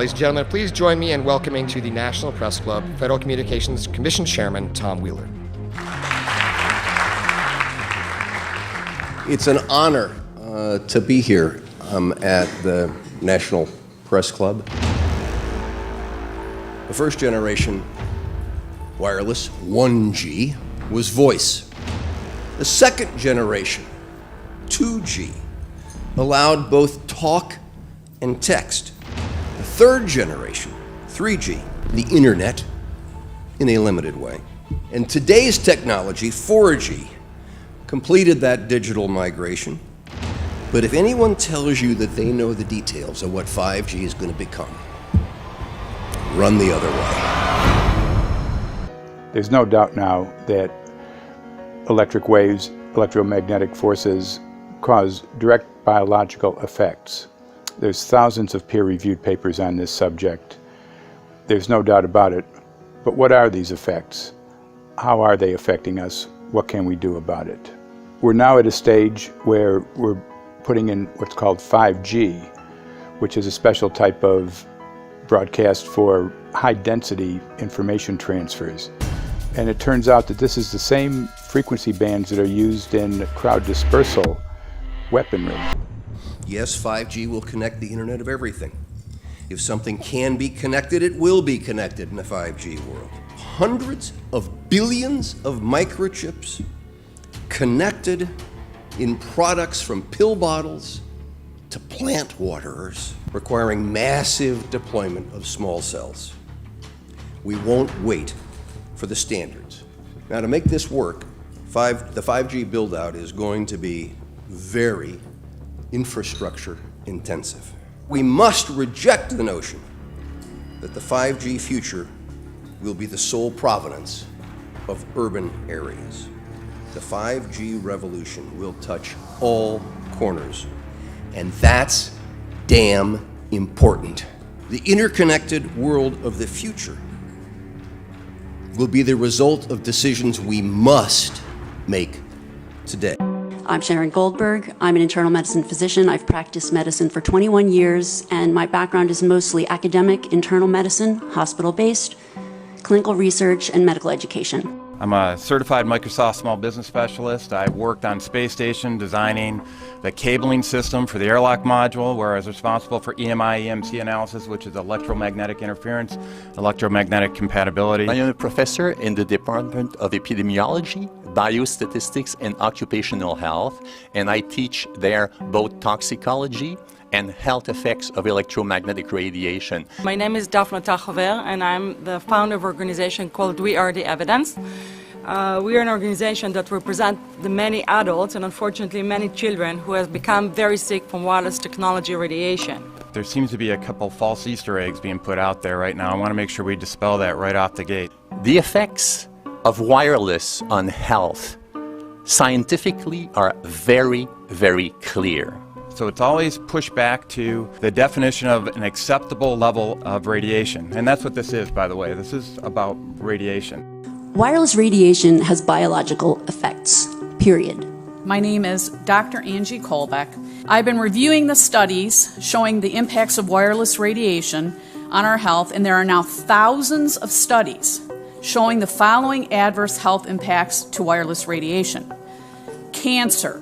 Ladies and gentlemen, please join me in welcoming to the National Press Club Federal Communications Commission Chairman Tom Wheeler. It's an honor to be here at the National Press Club. The first generation wireless, 1G, was voice. The second generation, 2G, allowed both talk and text. The third generation, 3G, the internet, in a limited way. And today's technology, 4G, completed that digital migration. But if anyone tells you that they know the details of what 5G is going to become, run the other way. There's no doubt now that electric waves, electromagnetic forces, cause direct biological effects. There's thousands of peer-reviewed papers on this subject. There's no doubt about it. But what are these effects? How are they affecting us? What can we do about it? We're now at a stage where we're putting in what's called 5G, which is a special type of broadcast for high-density information transfers. And it turns out that this is the same frequency bands that are used in crowd dispersal weaponry. Yes, 5G will connect the Internet of everything. If something can be connected, it will be connected in a 5G world. Hundreds of billions of microchips connected in products from pill bottles to plant waterers, requiring massive deployment of small cells. We won't wait for the standards. Now, to make this work, the 5G build-out is going to be very infrastructure intensive. We must reject the notion that the 5G future will be the sole provenance of urban areas. The 5G revolution will touch all corners, and that's damn important. The interconnected world of the future will be the result of decisions we must make today. I'm Sharon Goldberg. I'm an internal medicine physician. I've practiced medicine for 21 years, and my background is mostly academic, internal medicine, hospital-based, clinical research, and medical education. I'm a certified Microsoft small business specialist. I worked on space station designing the cabling system for the airlock module, where I was responsible for EMI, EMC analysis, which is electromagnetic interference, electromagnetic compatibility. I am a professor in the Department of Epidemiology, Biostatistics, and Occupational Health, and I teach there both toxicology and health effects of electromagnetic radiation. My name is Daphne Tachover, and I'm the founder of an organization called We Are the Evidence. We are an organization that represents the many adults and unfortunately many children who have become very sick from wireless technology radiation. There seems to be a couple false Easter eggs being put out there right now. I want to make sure we dispel that right off the gate. The effects of wireless on health scientifically are very, very clear. So it's always pushed back to the definition of an acceptable level of radiation. And that's what this is, by the way. This is about radiation. Wireless radiation has biological effects, period. My name is Dr. Angie Kolbeck. I've been reviewing the studies showing the impacts of wireless radiation on our health, and there are now thousands of studies showing the following adverse health impacts to wireless radiation: cancer,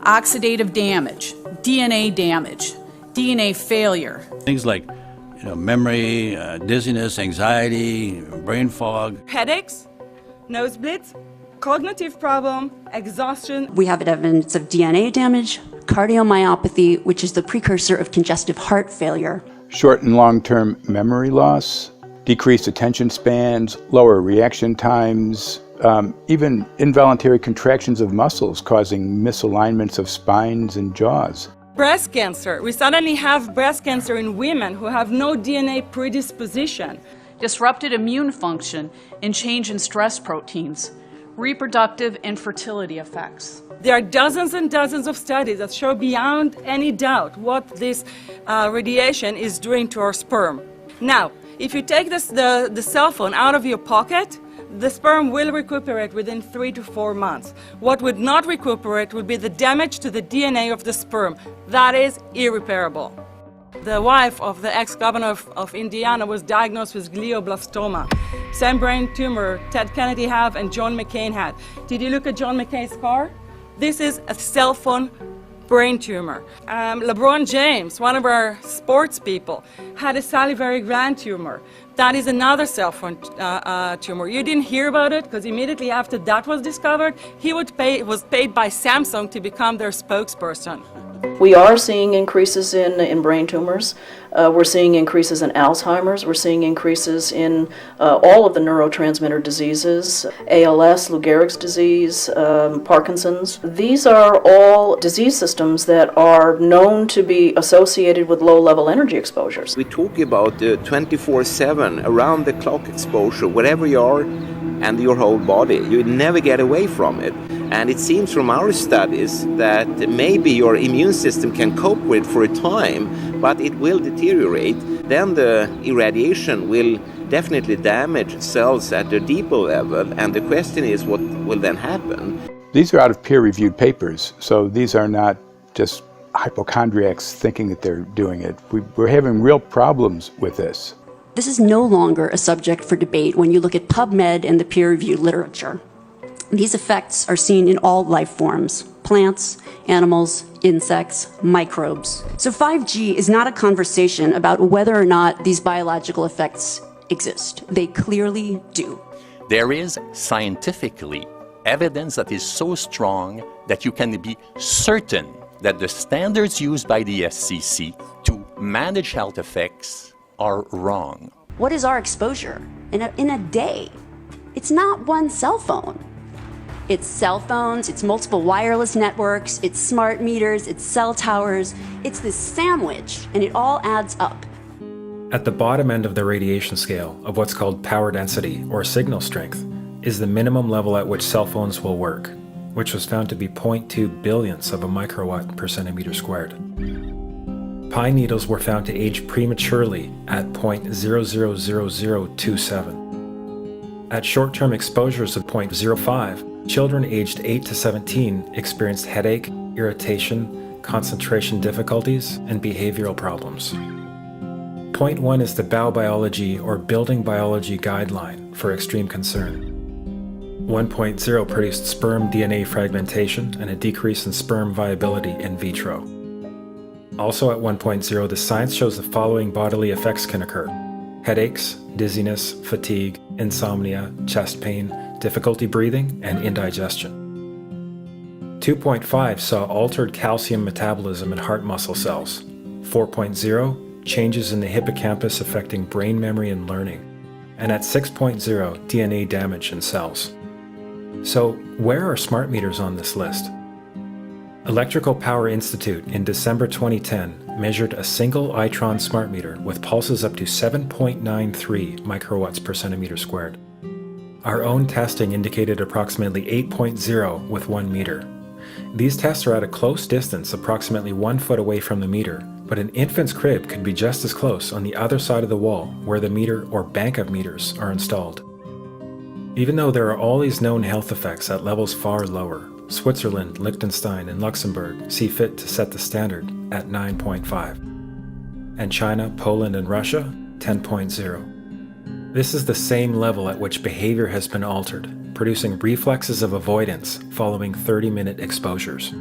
oxidative damage, DNA damage, DNA failure. Things like memory, dizziness, anxiety, brain fog. Headaches, nosebleeds, cognitive problem, exhaustion. We have evidence of DNA damage, cardiomyopathy, which is the precursor of congestive heart failure. Short and long-term memory loss, decreased attention spans, lower reaction times, even involuntary contractions of muscles causing misalignments of spines and jaws. Breast cancer. We suddenly have breast cancer in women who have no DNA predisposition. Disrupted immune function and change in stress proteins, reproductive and fertility effects. There are dozens and dozens of studies that show beyond any doubt what this radiation is doing to our sperm. Now, if you take the cell phone out of your pocket, the sperm will recuperate within 3 to 4 months. What would not recuperate would be the damage to the DNA of the sperm. That is irreparable. The wife of the ex-governor of Indiana was diagnosed with glioblastoma. Same brain tumor Ted Kennedy had and John McCain had. Did you look at John McCain's scar? This is a cell phone brain tumor. LeBron James, one of our sports people, had a salivary gland tumor. That is another cell phone tumor. You didn't hear about it because immediately after that was discovered, he was paid by Samsung to become their spokesperson. We are seeing increases in brain tumors. We're seeing increases in Alzheimer's. We're seeing increases in all of the neurotransmitter diseases, ALS, Lou Gehrig's disease, Parkinson's. These are all disease systems that are known to be associated with low-level energy exposures. We talk about 24/7, around-the-clock exposure, wherever you are and your whole body. You never get away from it. And it seems from our studies that maybe your immune system can cope with for a time, but it will deteriorate. Then the irradiation will definitely damage cells at a deeper level, and the question is what will then happen? These are out of peer-reviewed papers, so these are not just hypochondriacs thinking that they're doing it. We're having real problems with this. This is no longer a subject for debate when you look at PubMed and the peer-reviewed literature. These effects are seen in all life forms: plants, animals, insects, microbes. So 5G is not a conversation about whether or not these biological effects exist. They clearly do. There is scientifically evidence that is so strong that you can be certain that the standards used by the FCC to manage health effects are wrong. What is our exposure in a day? It's not one cell phone. It's cell phones, it's multiple wireless networks, it's smart meters, it's cell towers. It's this sandwich, and it all adds up. At the bottom end of the radiation scale of what's called power density or signal strength is the minimum level at which cell phones will work, which was found to be 0.2 billionths of a microwatt per centimeter squared. Pine needles were found to age prematurely at 0.000027. At short-term exposures of 0.05, children aged 8 to 17 experienced headache, irritation, concentration difficulties, and behavioral problems. 0.1 is the biobiology or building biology guideline for extreme concern. 1.0 produced sperm DNA fragmentation and a decrease in sperm viability in vitro. Also at 1.0, the science shows the following bodily effects can occur: headaches, dizziness, fatigue, insomnia, chest pain, difficulty breathing, and indigestion. 2.5 saw altered calcium metabolism in heart muscle cells. 4.0, changes in the hippocampus affecting brain memory and learning. And at 6.0, DNA damage in cells. So, where are smart meters on this list? Electrical Power Institute in December 2010 measured a single Itron smart meter with pulses up to 7.93 microwatts per centimeter squared. Our own testing indicated approximately 8.0 with 1 meter. These tests are at a close distance, approximately 1 foot away from the meter, but an infant's crib could be just as close on the other side of the wall where the meter or bank of meters are installed. Even though there are all these known health effects at levels far lower, Switzerland, Liechtenstein, and Luxembourg see fit to set the standard at 9.5. And China, Poland, and Russia, 10.0. This is the same level at which behavior has been altered, producing reflexes of avoidance following 30-minute exposures.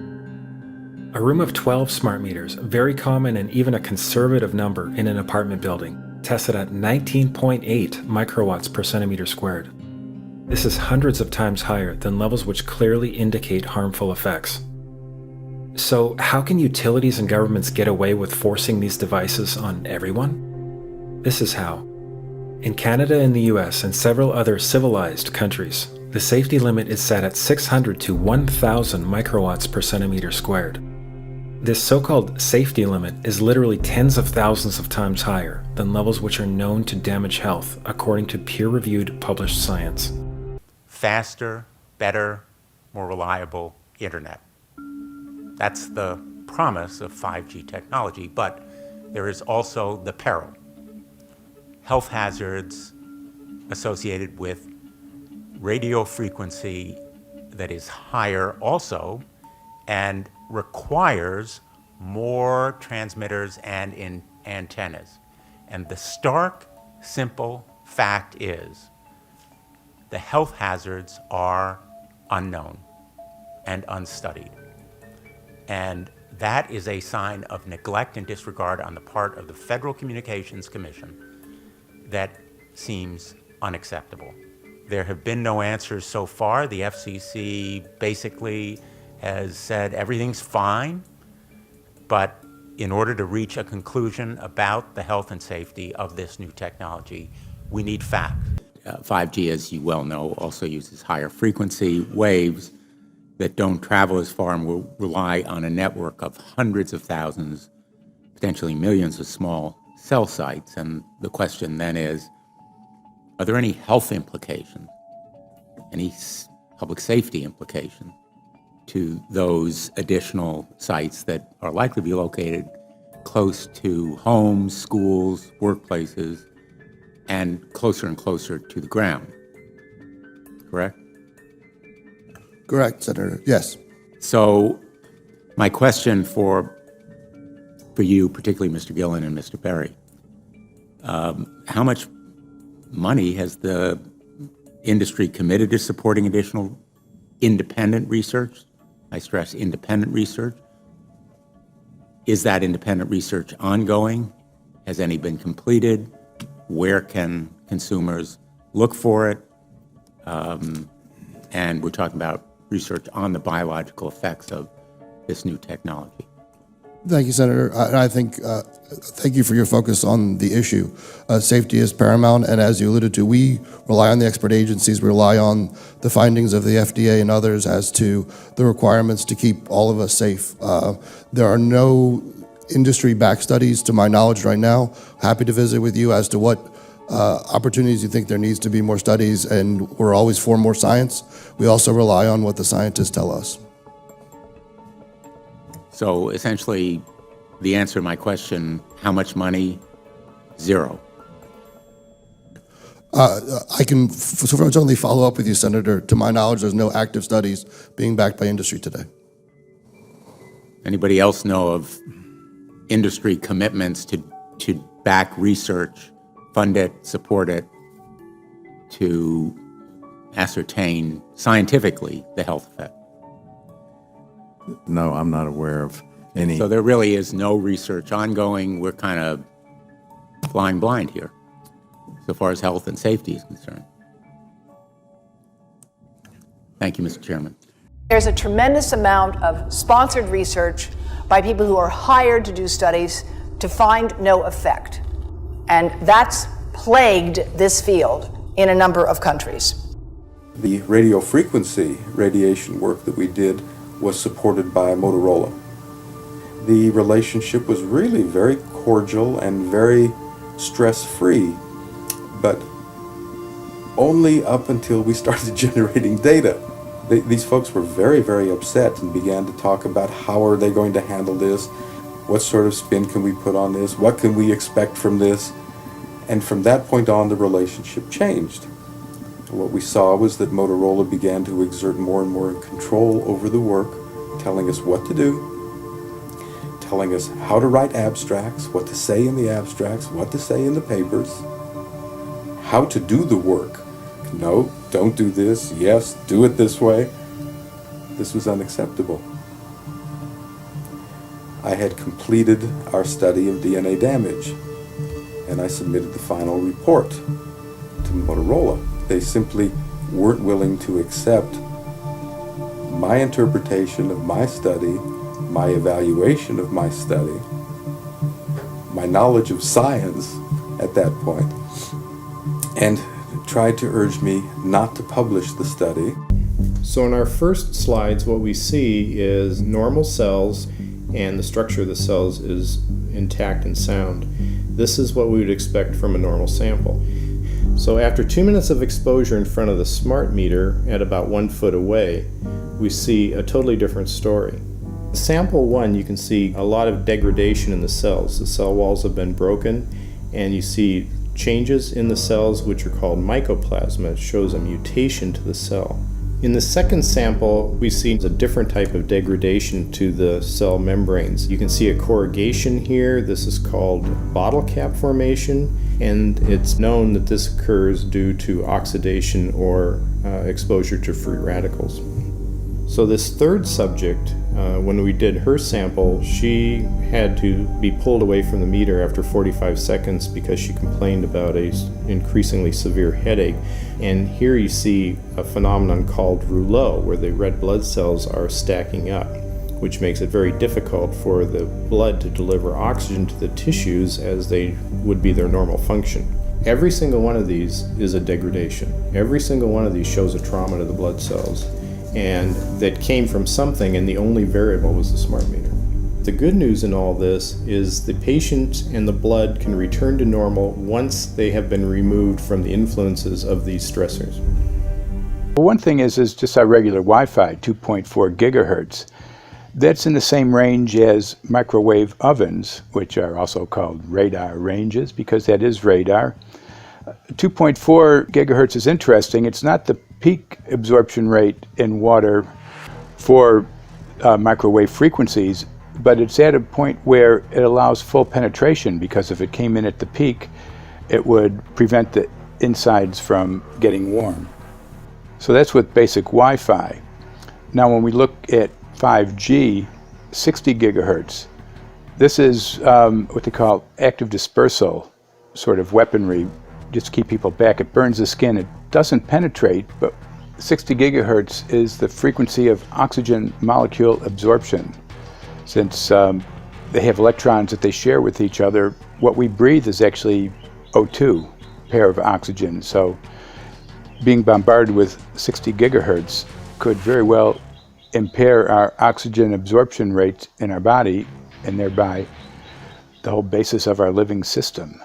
A room of 12 smart meters, very common and even a conservative number in an apartment building, tested at 19.8 microwatts per centimeter squared. This is hundreds of times higher than levels which clearly indicate harmful effects. So, how can utilities and governments get away with forcing these devices on everyone? This is how. In Canada and the US and several other civilized countries, the safety limit is set at 600 to 1,000 microwatts per centimeter squared. This so-called safety limit is literally tens of thousands of times higher than levels which are known to damage health according to peer-reviewed published science. Faster, better, more reliable internet. That's the promise of 5G technology, but there is also the peril. Health hazards associated with radio frequency that is higher also and requires more transmitters and in antennas. And the stark, simple fact is the health hazards are unknown and unstudied. And that is a sign of neglect and disregard on the part of the Federal Communications Commission that seems unacceptable. There have been no answers so far. The FCC basically has said everything's fine, but in order to reach a conclusion about the health and safety of this new technology, we need facts. 5G, as you well know, also uses higher frequency waves that don't travel as far and will rely on a network of hundreds of thousands, potentially millions of small cell sites. And the question then is, are there any health implications, any public safety implications to those additional sites that are likely to be located close to homes, schools, workplaces, and closer to the ground? Correct? Correct, Senator. Yes. So my question for you, particularly Mr. Gillen and Mr. Perry, how much money has the industry committed to supporting additional independent research? I stress independent research. Is that independent research ongoing? Has any been completed? Where can consumers look for it? And we're talking about research on the biological effects of this new technology. Thank you, Senator. I think, thank you for your focus on the issue. Safety is paramount, and as you alluded to, we rely on the expert agencies, we rely on the findings of the FDA and others as to the requirements to keep all of us safe. There are no industry-backed studies, to my knowledge right now. Happy to visit with you as to what opportunities you think there needs to be more studies, and we're always for more science. We also rely on what the scientists tell us. So essentially, the answer to my question, how much money? Zero. I can certainly follow up with you, Senator. To my knowledge, there's no active studies being backed by industry today. Anybody else know of industry commitments to back research, fund it, support it, to ascertain scientifically the health effect? No, I'm not aware of any. So there really is no research ongoing. We're kind of flying blind here, so far as health and safety is concerned. Thank you, Mr. Chairman. There's a tremendous amount of sponsored research by people who are hired to do studies to find no effect. And that's plagued this field in a number of countries. The radio frequency radiation work that we did was supported by Motorola. The relationship was really very cordial and very stress-free, but only up until we started generating data. These folks were very, very upset and began to talk about how are they going to handle this, what sort of spin can we put on this, what can we expect from this, and from that point on the relationship changed. What we saw was that Motorola began to exert more and more control over the work, telling us what to do, telling us how to write abstracts, what to say in the abstracts, what to say in the papers, how to do the work. No, don't do this. Yes, do it this way. This was unacceptable. I had completed our study of DNA damage, and I submitted the final report to Motorola. They simply weren't willing to accept my interpretation of my study, my evaluation of my study, my knowledge of science at that point, and tried to urge me not to publish the study. So in our first slides, what we see is normal cells, and the structure of the cells is intact and sound. This is what we would expect from a normal sample. So after 2 minutes of exposure in front of the smart meter at about 1 foot away, we see a totally different story. Sample 1, you can see a lot of degradation in the cells. The cell walls have been broken, and you see changes in the cells which are called mycoplasma. It shows a mutation to the cell. In the second sample, we see a different type of degradation to the cell membranes. You can see a corrugation here. This is called bottle cap formation, and it's known that this occurs due to oxidation or exposure to free radicals. So this third subject, when we did her sample, she had to be pulled away from the meter after 45 seconds because she complained about an increasingly severe headache. And here you see a phenomenon called rouleau, where the red blood cells are stacking up, which makes it very difficult for the blood to deliver oxygen to the tissues as they would be their normal function. Every single one of these is a degradation. Every single one of these shows a trauma to the blood cells, and that came from something, and the only variable was the smart meter. The good news in all this is the patient and the blood can return to normal once they have been removed from the influences of these stressors. Well, one thing is just our regular Wi-Fi, 2.4 gigahertz. That's in the same range as microwave ovens, which are also called radar ranges, because that is radar. 2.4 gigahertz is interesting. It's not the peak absorption rate in water for microwave frequencies, but it's at a point where it allows full penetration, because if it came in at the peak, it would prevent the insides from getting warm. So that's with basic Wi-Fi. Now when we look at 5G, 60 gigahertz, this is what they call active dispersal sort of weaponry, just to keep people back. It burns the skin. It doesn't penetrate, but 60 gigahertz is the frequency of oxygen molecule absorption. Since they have electrons that they share with each other, what we breathe is actually O2, pair of oxygen. So being bombarded with 60 gigahertz could very well impair our oxygen absorption rate in our body, and thereby the whole basis of our living system.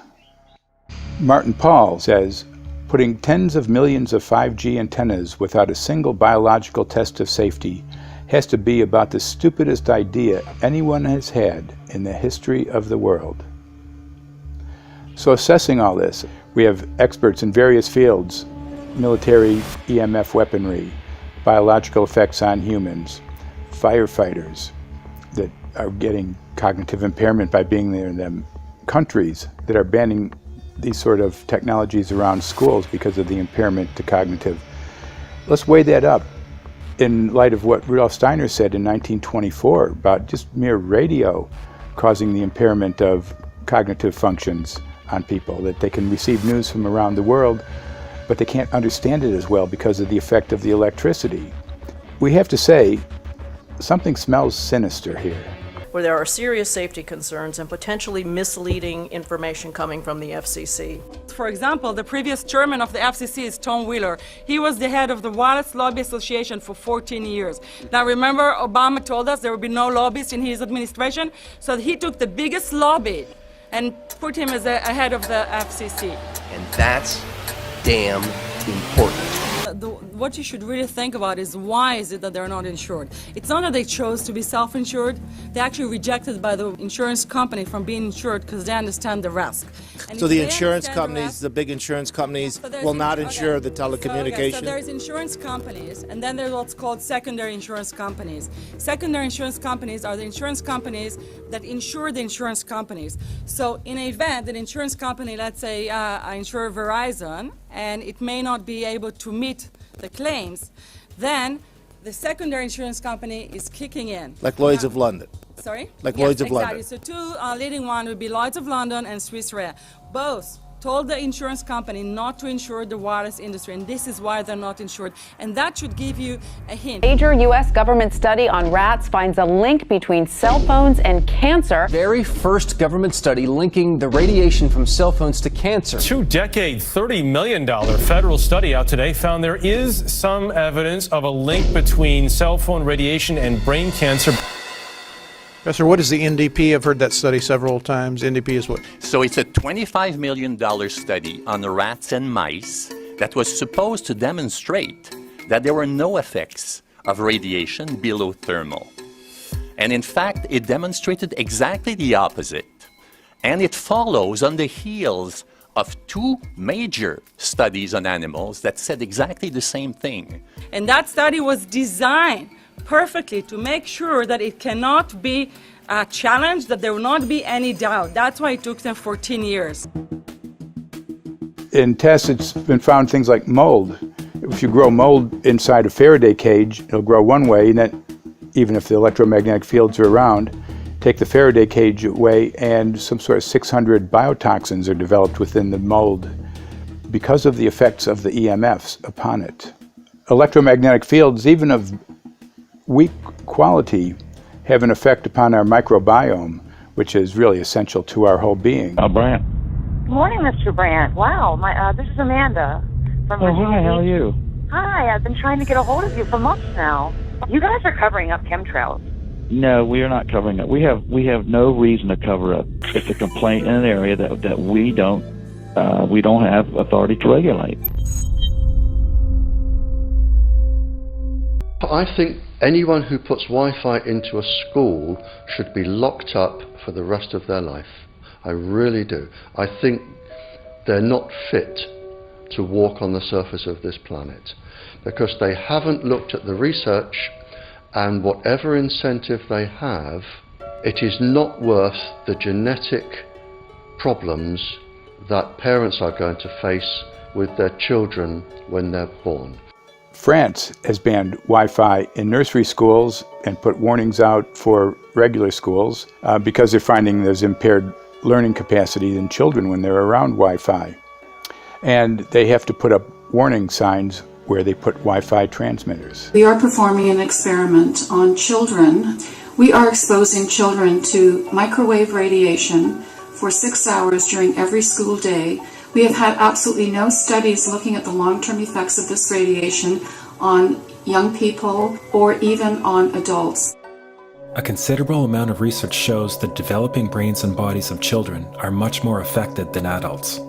Martin Pall says, putting tens of millions of 5G antennas without a single biological test of safety has to be about the stupidest idea anyone has had in the history of the world. So assessing all this, we have experts in various fields: military EMF weaponry, biological effects on humans, firefighters that are getting cognitive impairment by being there in them, countries that are banning these sort of technologies around schools because of the impairment to cognitive. Let's weigh that up in light of what Rudolf Steiner said in 1924 about just mere radio causing the impairment of cognitive functions on people, that they can receive news from around the world, but they can't understand it as well because of the effect of the electricity. We have to say, something smells sinister here. Where there are serious safety concerns and potentially misleading information coming from the FCC. For example, the previous chairman of the FCC is Tom Wheeler. He was the head of the Wireless Lobby Association for 14 years. Now remember, Obama told us there would be no lobbyists in his administration, so he took the biggest lobby and put him as a head of the FCC. And that's damn important. What you should really think about is, why is it that they're not insured? It's not that they chose to be self-insured. They actually rejected by the insurance company from being insured because they understand the risk. And so the insurance companies, the big insurance companies, will not insure the telecommunications? So there's insurance companies, and then there's what's called secondary insurance companies. Secondary insurance companies are the insurance companies that insure the insurance companies. So in an event, an insurance company, let's say I insure Verizon, and it may not be able to meet the claims, then the secondary insurance company is kicking in. Like Lloyd's of London. Sorry? Like Yes, Lloyd's of exactly. London. So two leading one would be Lloyd's of London and Swiss Re. Both told the insurance company not to insure the wireless industry, and this is why they're not insured. And that should give you a hint. Major U.S. government study on rats finds a link between cell phones and cancer. Very first government study linking the radiation from cell phones to cancer. Two-decade, $30 million federal study out today found there is some evidence of a link between cell phone radiation and brain cancer. Professor, what is the NDP? I've heard that study several times. NDP is what? So it's a $25 million study on rats and mice that was supposed to demonstrate that there were no effects of radiation below thermal. And in fact, it demonstrated exactly the opposite. And it follows on the heels of 2 major studies on animals that said exactly the same thing. And that study was designed perfectly to make sure that it cannot be challenged, that there will not be any doubt. That's why it took them 14 years. In tests, it's been found things like mold. If you grow mold inside a Faraday cage, it'll grow one way, and then even if the electromagnetic fields are around, take the Faraday cage away and some sort of 600 biotoxins are developed within the mold because of the effects of the EMFs upon it. Electromagnetic fields, even of weak quality, have an effect upon our microbiome, which is really essential to our whole being. Brandt. Good morning, Mr. Brandt. Wow, this is Amanda from Virginia. Hi, how are you? Hi, I've been trying to get a hold of you for months now. You guys are covering up chemtrails. No, we are not covering up. We have no reason to cover up. It's a complaint in an area that we don't have authority to regulate. I think anyone who puts Wi-Fi into a school should be locked up for the rest of their life. I really do. I think they're not fit to walk on the surface of this planet because they haven't looked at the research, and whatever incentive they have, it is not worth the genetic problems that parents are going to face with their children when they're born. France has banned Wi-Fi in nursery schools and put warnings out for regular schools because they're finding there's impaired learning capacity in children when they're around Wi-Fi. And they have to put up warning signs where they put Wi-Fi transmitters. We are performing an experiment on children. We are exposing children to microwave radiation for 6 hours during every school day. We have had absolutely no studies looking at the long-term effects of this radiation on young people or even on adults. A considerable amount of research shows that developing brains and bodies of children are much more affected than adults.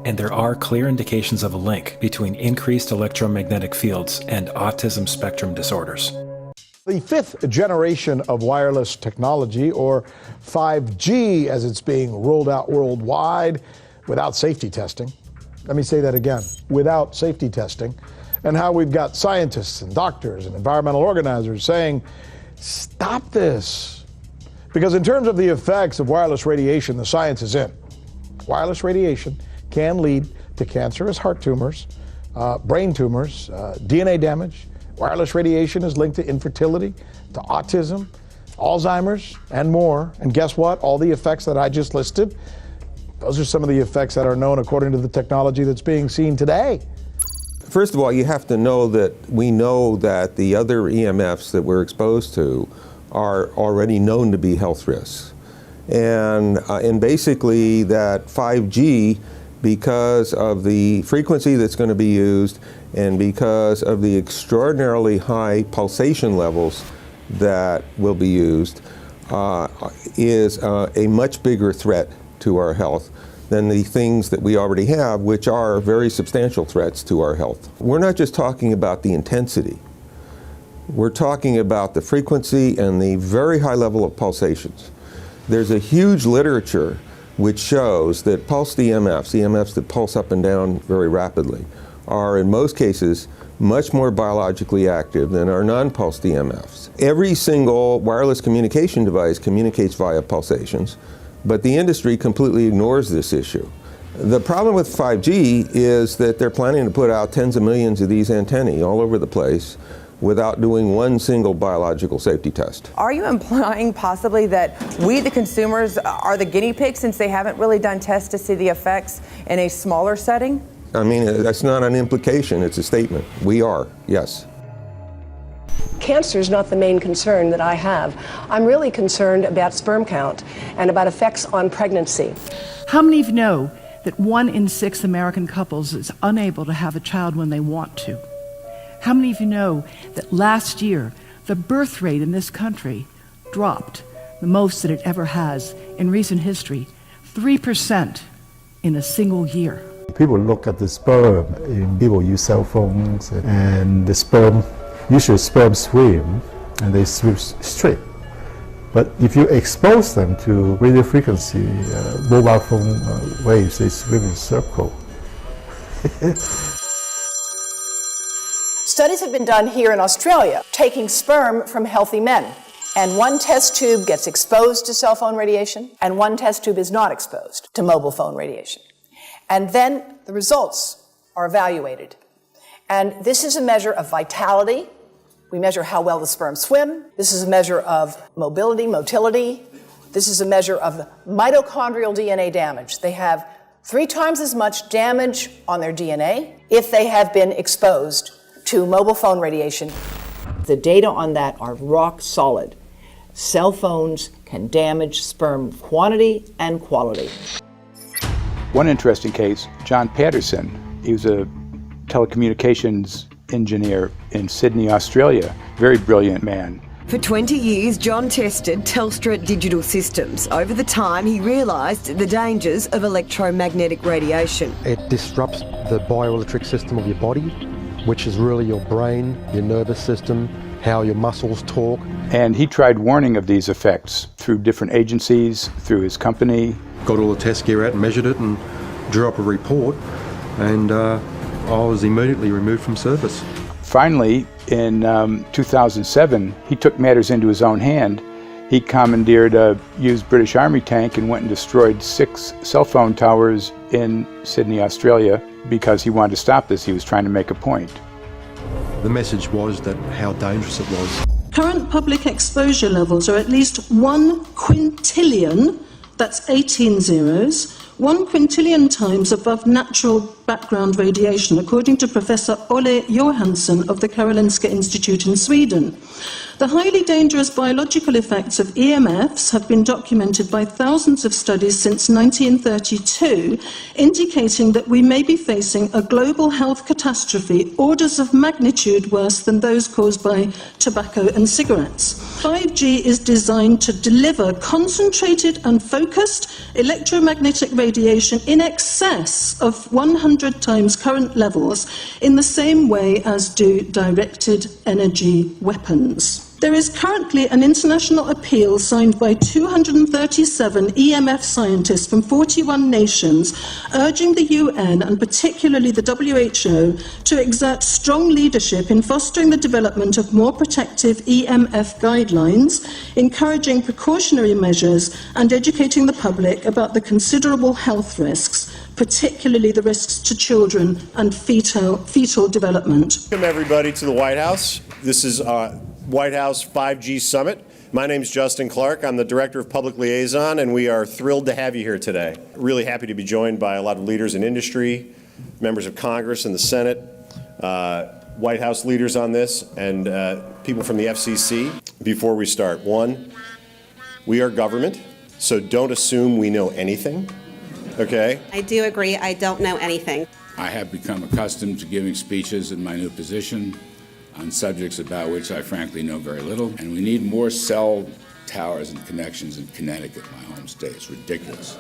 And there are clear indications of a link between increased electromagnetic fields and autism spectrum disorders. The 5th generation of wireless technology, or 5G as it's being rolled out worldwide without safety testing. Let me say that again, without safety testing. And how we've got scientists and doctors and environmental organizers saying, stop this. Because in terms of the effects of wireless radiation, the science is in. Wireless radiation can lead to cancerous heart tumors, brain tumors, DNA damage. Wireless radiation is linked to infertility, to autism, Alzheimer's, and more. And guess what? All the effects that I just listed, those are some of the effects that are known according to the technology that's being seen today. First of all, you have to know that we know that the other EMFs that we're exposed to are already known to be health risks. And basically that 5G, because of the frequency that's going to be used and because of the extraordinarily high pulsation levels that will be used, is a much bigger threat to our health than the things that we already have, which are very substantial threats to our health. We're not just talking about the intensity. We're talking about the frequency and the very high level of pulsations. There's a huge literature which shows that pulsed EMFs, EMFs that pulse up and down very rapidly, are in most cases much more biologically active than our non-pulsed EMFs. Every single wireless communication device communicates via pulsations, but the industry completely ignores this issue. The problem with 5G is that they're planning to put out tens of millions of these antennae all over the place without doing one single biological safety test. Are you implying possibly that we, the consumers, are the guinea pigs since they haven't really done tests to see the effects in a smaller setting? I mean, that's not an implication, it's a statement. We are, yes. Cancer is not the main concern that I have. I'm really concerned about sperm count and about effects on pregnancy. How many of you know that 1 in 6 American couples is unable to have a child when they want to? How many of you know that last year the birth rate in this country dropped the most that it ever has in recent history, 3% in a single year? People look at the sperm, and people use cell phones, and the sperm, usually sperm swim, and they swim straight. But if you expose them to radio frequency, mobile phone waves, they swim in a circle. Studies have been done here in Australia, taking sperm from healthy men. And one test tube gets exposed to cell phone radiation, and one test tube is not exposed to mobile phone radiation. And then the results are evaluated. And this is a measure of vitality. We measure how well the sperm swim. This is a measure of motility. This is a measure of mitochondrial DNA damage. They have 3 times as much damage on their DNA if they have been exposed to mobile phone radiation. The data on that are rock solid. Cell phones can damage sperm quantity and quality. One interesting case, John Patterson. He was a telecommunications engineer in Sydney, Australia. Very brilliant man. For 20 years, John tested Telstra digital systems. Over the time, he realised the dangers of electromagnetic radiation. It disrupts the bioelectric system of your body, which is really your brain, your nervous system, how your muscles talk. And he tried warning of these effects through different agencies, through his company. Got all the test gear out and measured it and drew up a report, and I was immediately removed from service. Finally, in 2007, he took matters into his own hand. He commandeered a used British Army tank and went and destroyed 6 cell phone towers in Sydney, Australia, because he wanted to stop this. He was trying to make a point. The message was that how dangerous it was. Current public exposure levels are at least 1 quintillion, that's 18 zeros, 1 quintillion times above natural background radiation, according to Professor Olle Johansson of the Karolinska Institute in Sweden. The highly dangerous biological effects of EMFs have been documented by thousands of studies since 1932, indicating that we may be facing a global health catastrophe orders of magnitude worse than those caused by tobacco and cigarettes. 5G is designed to deliver concentrated and focused electromagnetic radiation in excess of 100 times current levels in the same way as do directed energy weapons. There is currently an international appeal signed by 237 EMF scientists from 41 nations urging the UN and particularly the WHO to exert strong leadership in fostering the development of more protective EMF guidelines, encouraging precautionary measures and educating the public about the considerable health risks, particularly the risks to children and fetal development. Welcome everybody to the White House. This is White House 5G Summit. My name is Justin Clark. I'm the Director of Public Liaison, and we are thrilled to have you here today. Really happy to be joined by a lot of leaders in industry, members of Congress and the Senate, White House leaders on this, and people from the FCC. Before we start, 1, we are government, so don't assume we know anything, okay? I do agree, I don't know anything. I have become accustomed to giving speeches in my new position on subjects about which I frankly know very little, and we need more cell towers and connections in Connecticut, my home state. It's ridiculous.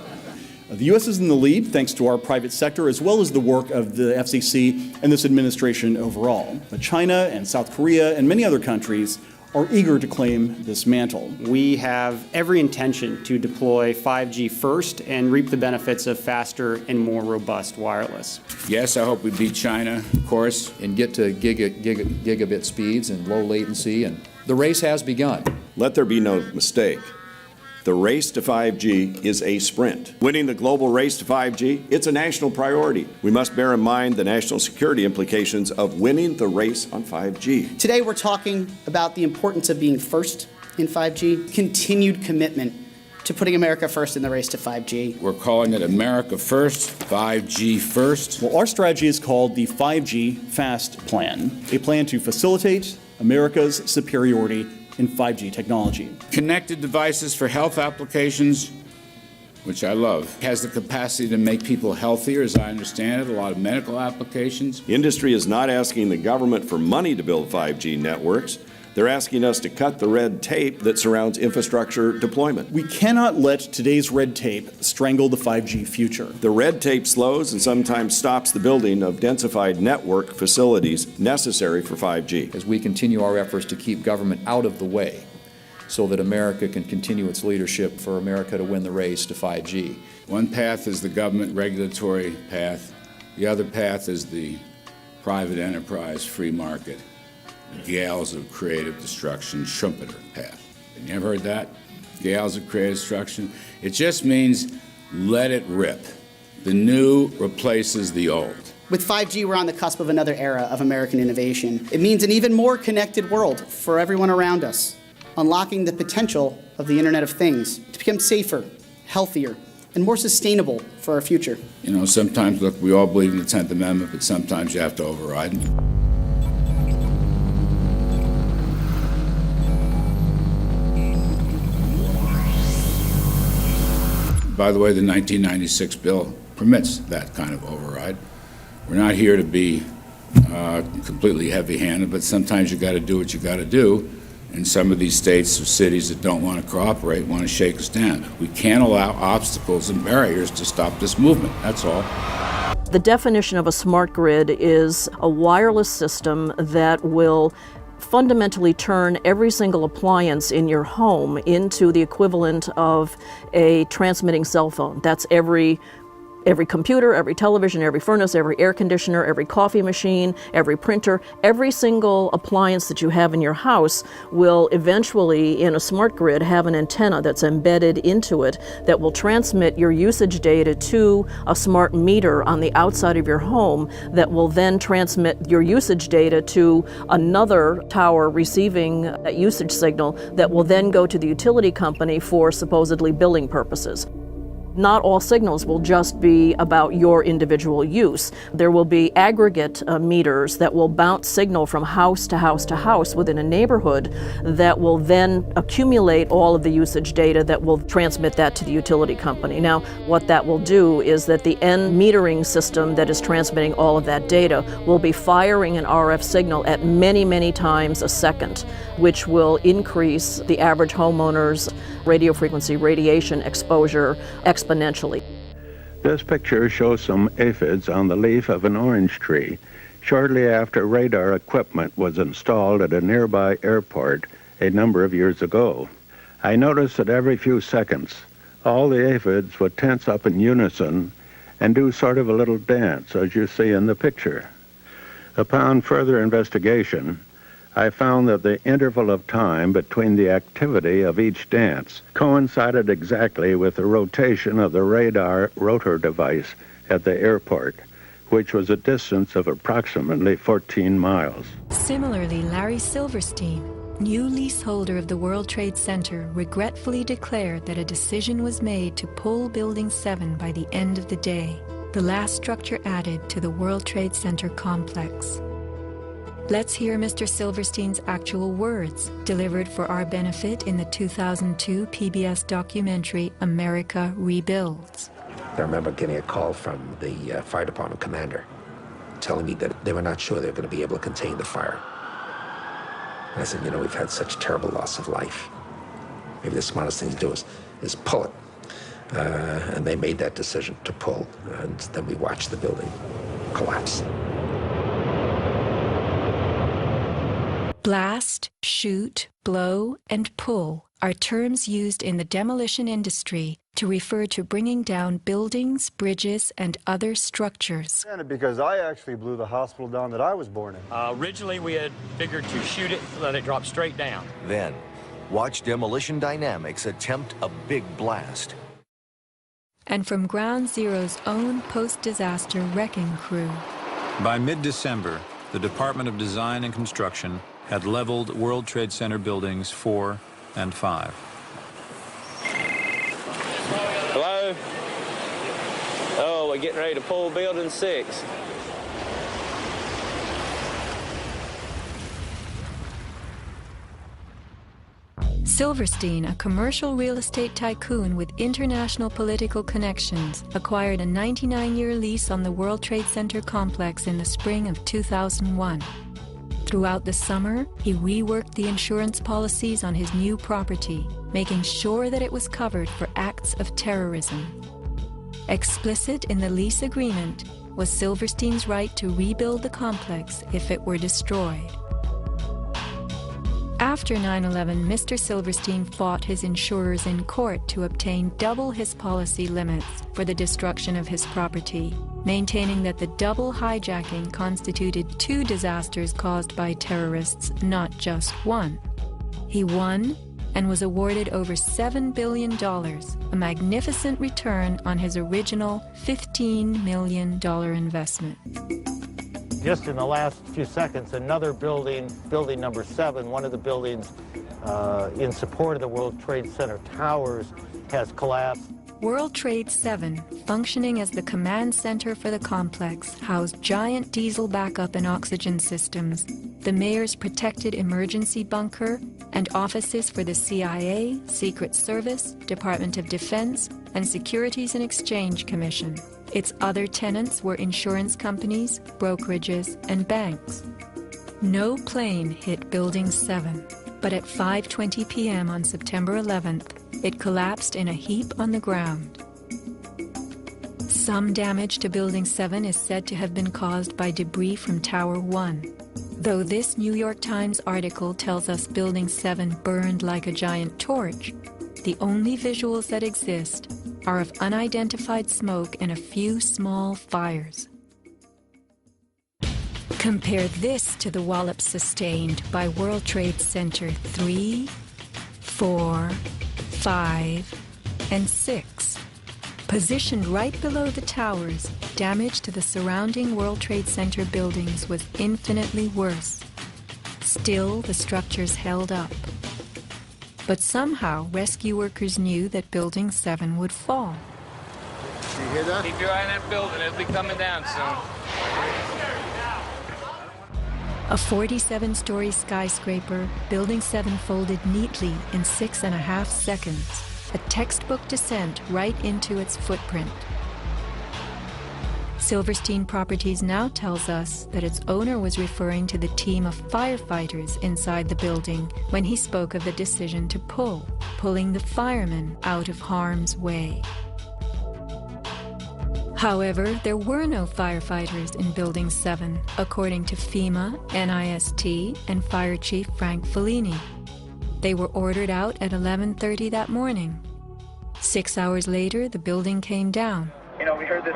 The U.S. is in the lead thanks to our private sector as well as the work of the FCC and this administration overall. But China and South Korea and many other countries are eager to claim this mantle. We have every intention to deploy 5G first and reap the benefits of faster and more robust wireless. Yes, I hope we beat China, of course. And get to gigabit speeds and low latency, and the race has begun. Let there be no mistake. The race to 5G is a sprint. Winning the global race to 5G, it's a national priority. We must bear in mind the national security implications of winning the race on 5G. Today we're talking about the importance of being first in 5G, continued commitment to putting America first in the race to 5G. We're calling it America First, 5G First. Well, our strategy is called the 5G FAST Plan, a plan to facilitate America's superiority in 5G technology. Connected devices for health applications, which I love, has the capacity to make people healthier, as I understand it, a lot of medical applications. Industry is not asking the government for money to build 5G networks. They're asking us to cut the red tape that surrounds infrastructure deployment. We cannot let today's red tape strangle the 5G future. The red tape slows and sometimes stops the building of densified network facilities necessary for 5G. As we continue our efforts to keep government out of the way so that America can continue its leadership for America to win the race to 5G. One path is the government regulatory path. The other path is the private enterprise free market, the gales of creative destruction Schumpeter path. Have you ever heard that? Gales of creative destruction? It just means let it rip. The new replaces the old. With 5G, we're on the cusp of another era of American innovation. It means an even more connected world for everyone around us, unlocking the potential of the Internet of Things to become safer, healthier, and more sustainable for our future. You know, sometimes, look, we all believe in the 10th Amendment, but sometimes you have to override it. By the way, the 1996 bill permits that kind of override. We're not here to be completely heavy-handed, but sometimes you got to do what you got to do. And some of these states or cities that don't want to cooperate want to shake us down. We can't allow obstacles and barriers to stop this movement. That's all. The definition of a smart grid is a wireless system that will fundamentally turn every single appliance in your home into the equivalent of a transmitting cell phone. That's every computer, every television, every furnace, every air conditioner, every coffee machine, every printer, every single appliance that you have in your house will eventually, in a smart grid, have an antenna that's embedded into it that will transmit your usage data to a smart meter on the outside of your home that will then transmit your usage data to another tower receiving that usage signal that will then go to the utility company for supposedly billing purposes. Not all signals will just be about your individual use. There will be aggregate meters that will bounce signal from house to house to house within a neighborhood that will then accumulate all of the usage data that will transmit that to the utility company. Now, what that will do is that the end metering system that is transmitting all of that data will be firing an RF signal at many, many times a second, which will increase the average homeowner's radio frequency radiation exposure exponentially. This picture shows some aphids on the leaf of an orange tree shortly after radar equipment was installed at a nearby airport a number of years ago. I noticed that every few seconds, all the aphids would tense up in unison and do sort of a little dance, as you see in the picture. Upon further investigation, I found that the interval of time between the activity of each dance coincided exactly with the rotation of the radar rotor device at the airport, which was a distance of approximately 14 miles. Similarly, Larry Silverstein, new leaseholder of the World Trade Center, regretfully declared that a decision was made to pull Building 7 by the end of the day, the last structure added to the World Trade Center complex. Let's hear Mr. Silverstein's actual words, delivered for our benefit in the 2002 PBS documentary, America Rebuilds. I remember getting a call from the fire department commander telling me that they were not sure they were going to be able to contain the fire. And I said, you know, we've had such terrible loss of life. Maybe the smartest thing to do is pull it. And they made that decision to pull, and then we watched the building collapse. Blast, shoot, blow, and pull are terms used in the demolition industry to refer to bringing down buildings, bridges, and other structures. Because I actually blew the hospital down that I was born in. Originally, we had figured to shoot it, let it drop straight down. Then, watch Demolition Dynamics attempt a big blast. And from Ground Zero's own post-disaster wrecking crew. By mid-December, the Department of Design and Construction had leveled World Trade Center buildings 4 and 5. Hello? Oh, we're getting ready to pull building 6. Silverstein, a commercial real estate tycoon with international political connections, acquired a 99-year lease on the World Trade Center complex in the spring of 2001. Throughout the summer, he reworked the insurance policies on his new property, making sure that it was covered for acts of terrorism. Explicit in the lease agreement was Silverstein's right to rebuild the complex if it were destroyed. After 9/11, Mr. Silverstein fought his insurers in court to obtain double his policy limits for the destruction of his property, maintaining that the double hijacking constituted 2 disasters caused by terrorists, not just one. He won and was awarded over $7 billion, a magnificent return on his original $15 million investment. Just in the last few seconds, another building, building number 7, one of the buildings in support of the World Trade Center towers, has collapsed. World Trade 7, functioning as the command center for the complex, housed giant diesel backup and oxygen systems, the mayor's protected emergency bunker, and offices for the CIA, Secret Service, Department of Defense, and Securities and Exchange Commission. Its other tenants were insurance companies, brokerages, and banks. No plane hit Building 7, but at 5:20 p.m. on September 11th, it collapsed in a heap on the ground. Some damage to Building 7 is said to have been caused by debris from Tower 1. Though this New York Times article tells us Building 7 burned like a giant torch, the only visuals that exist are of unidentified smoke and a few small fires. Compare this to the wallops sustained by World Trade Center 3, 4, 5, and 6. Positioned right below the towers, damage to the surrounding World Trade Center buildings was infinitely worse. Still, the structures held up. But somehow, rescue workers knew that Building 7 would fall. You hear that? Keep your eye on that building. It'll be coming down soon. A 47-story skyscraper, Building 7 folded neatly in 6.5 seconds. A textbook descent right into its footprint. Silverstein Properties now tells us that its owner was referring to the team of firefighters inside the building when he spoke of the decision to pulling the firemen out of harm's way. However, there were no firefighters in Building 7, according to FEMA, NIST, and Fire Chief Frank Fellini. They were ordered out at 11:30 that morning. 6 hours later, the building came down. You know, we heard this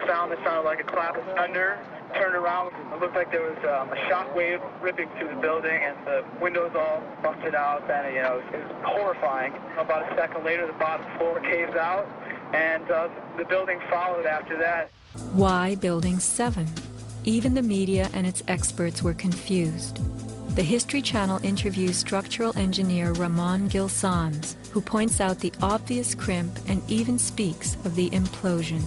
sound that sounded like a clap of thunder. Turned around, it looked like there was a shock wave ripping through the building, and the windows all busted out, and it was horrifying. About a second later, the bottom floor caves out, and the building followed after that. Why Building 7? Even the media and its experts were confused. The History Channel interviews structural engineer Ramon Gil-Sans, who points out the obvious crimp and even speaks of the implosion.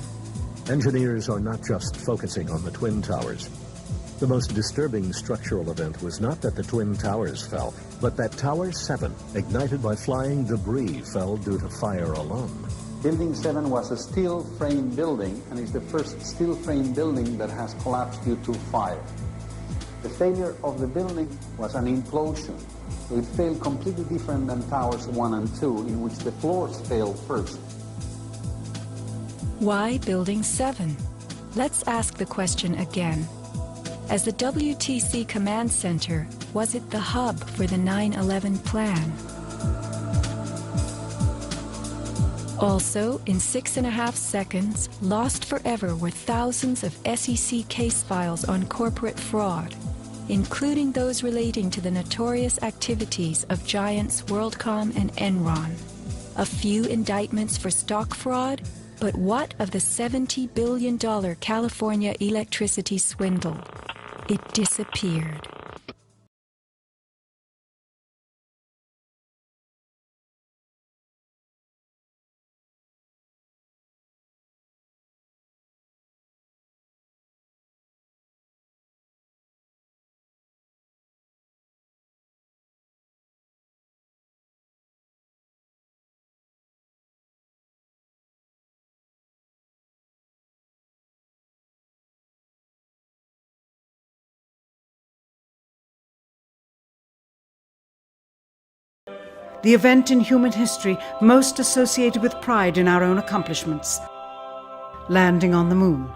Engineers are not just focusing on the Twin Towers. The most disturbing structural event was not that the Twin Towers fell, but that Tower 7, ignited by flying debris, fell due to fire alone. Building 7 was a steel frame building, and is the first steel frame building that has collapsed due to fire. The failure of the building was an implosion. So it failed completely different than Towers 1 and 2, in which the floors failed first. Why Building 7? Let's ask the question again. As the WTC Command Center, was it the hub for the 9/11 plan? Also, in 6.5 seconds, lost forever were thousands of SEC case files on corporate fraud, including those relating to the notorious activities of giants WorldCom and Enron. A few indictments for stock fraud, but what of the $70 billion California electricity swindle? It disappeared. The event in human history most associated with pride in our own accomplishments, landing on the moon.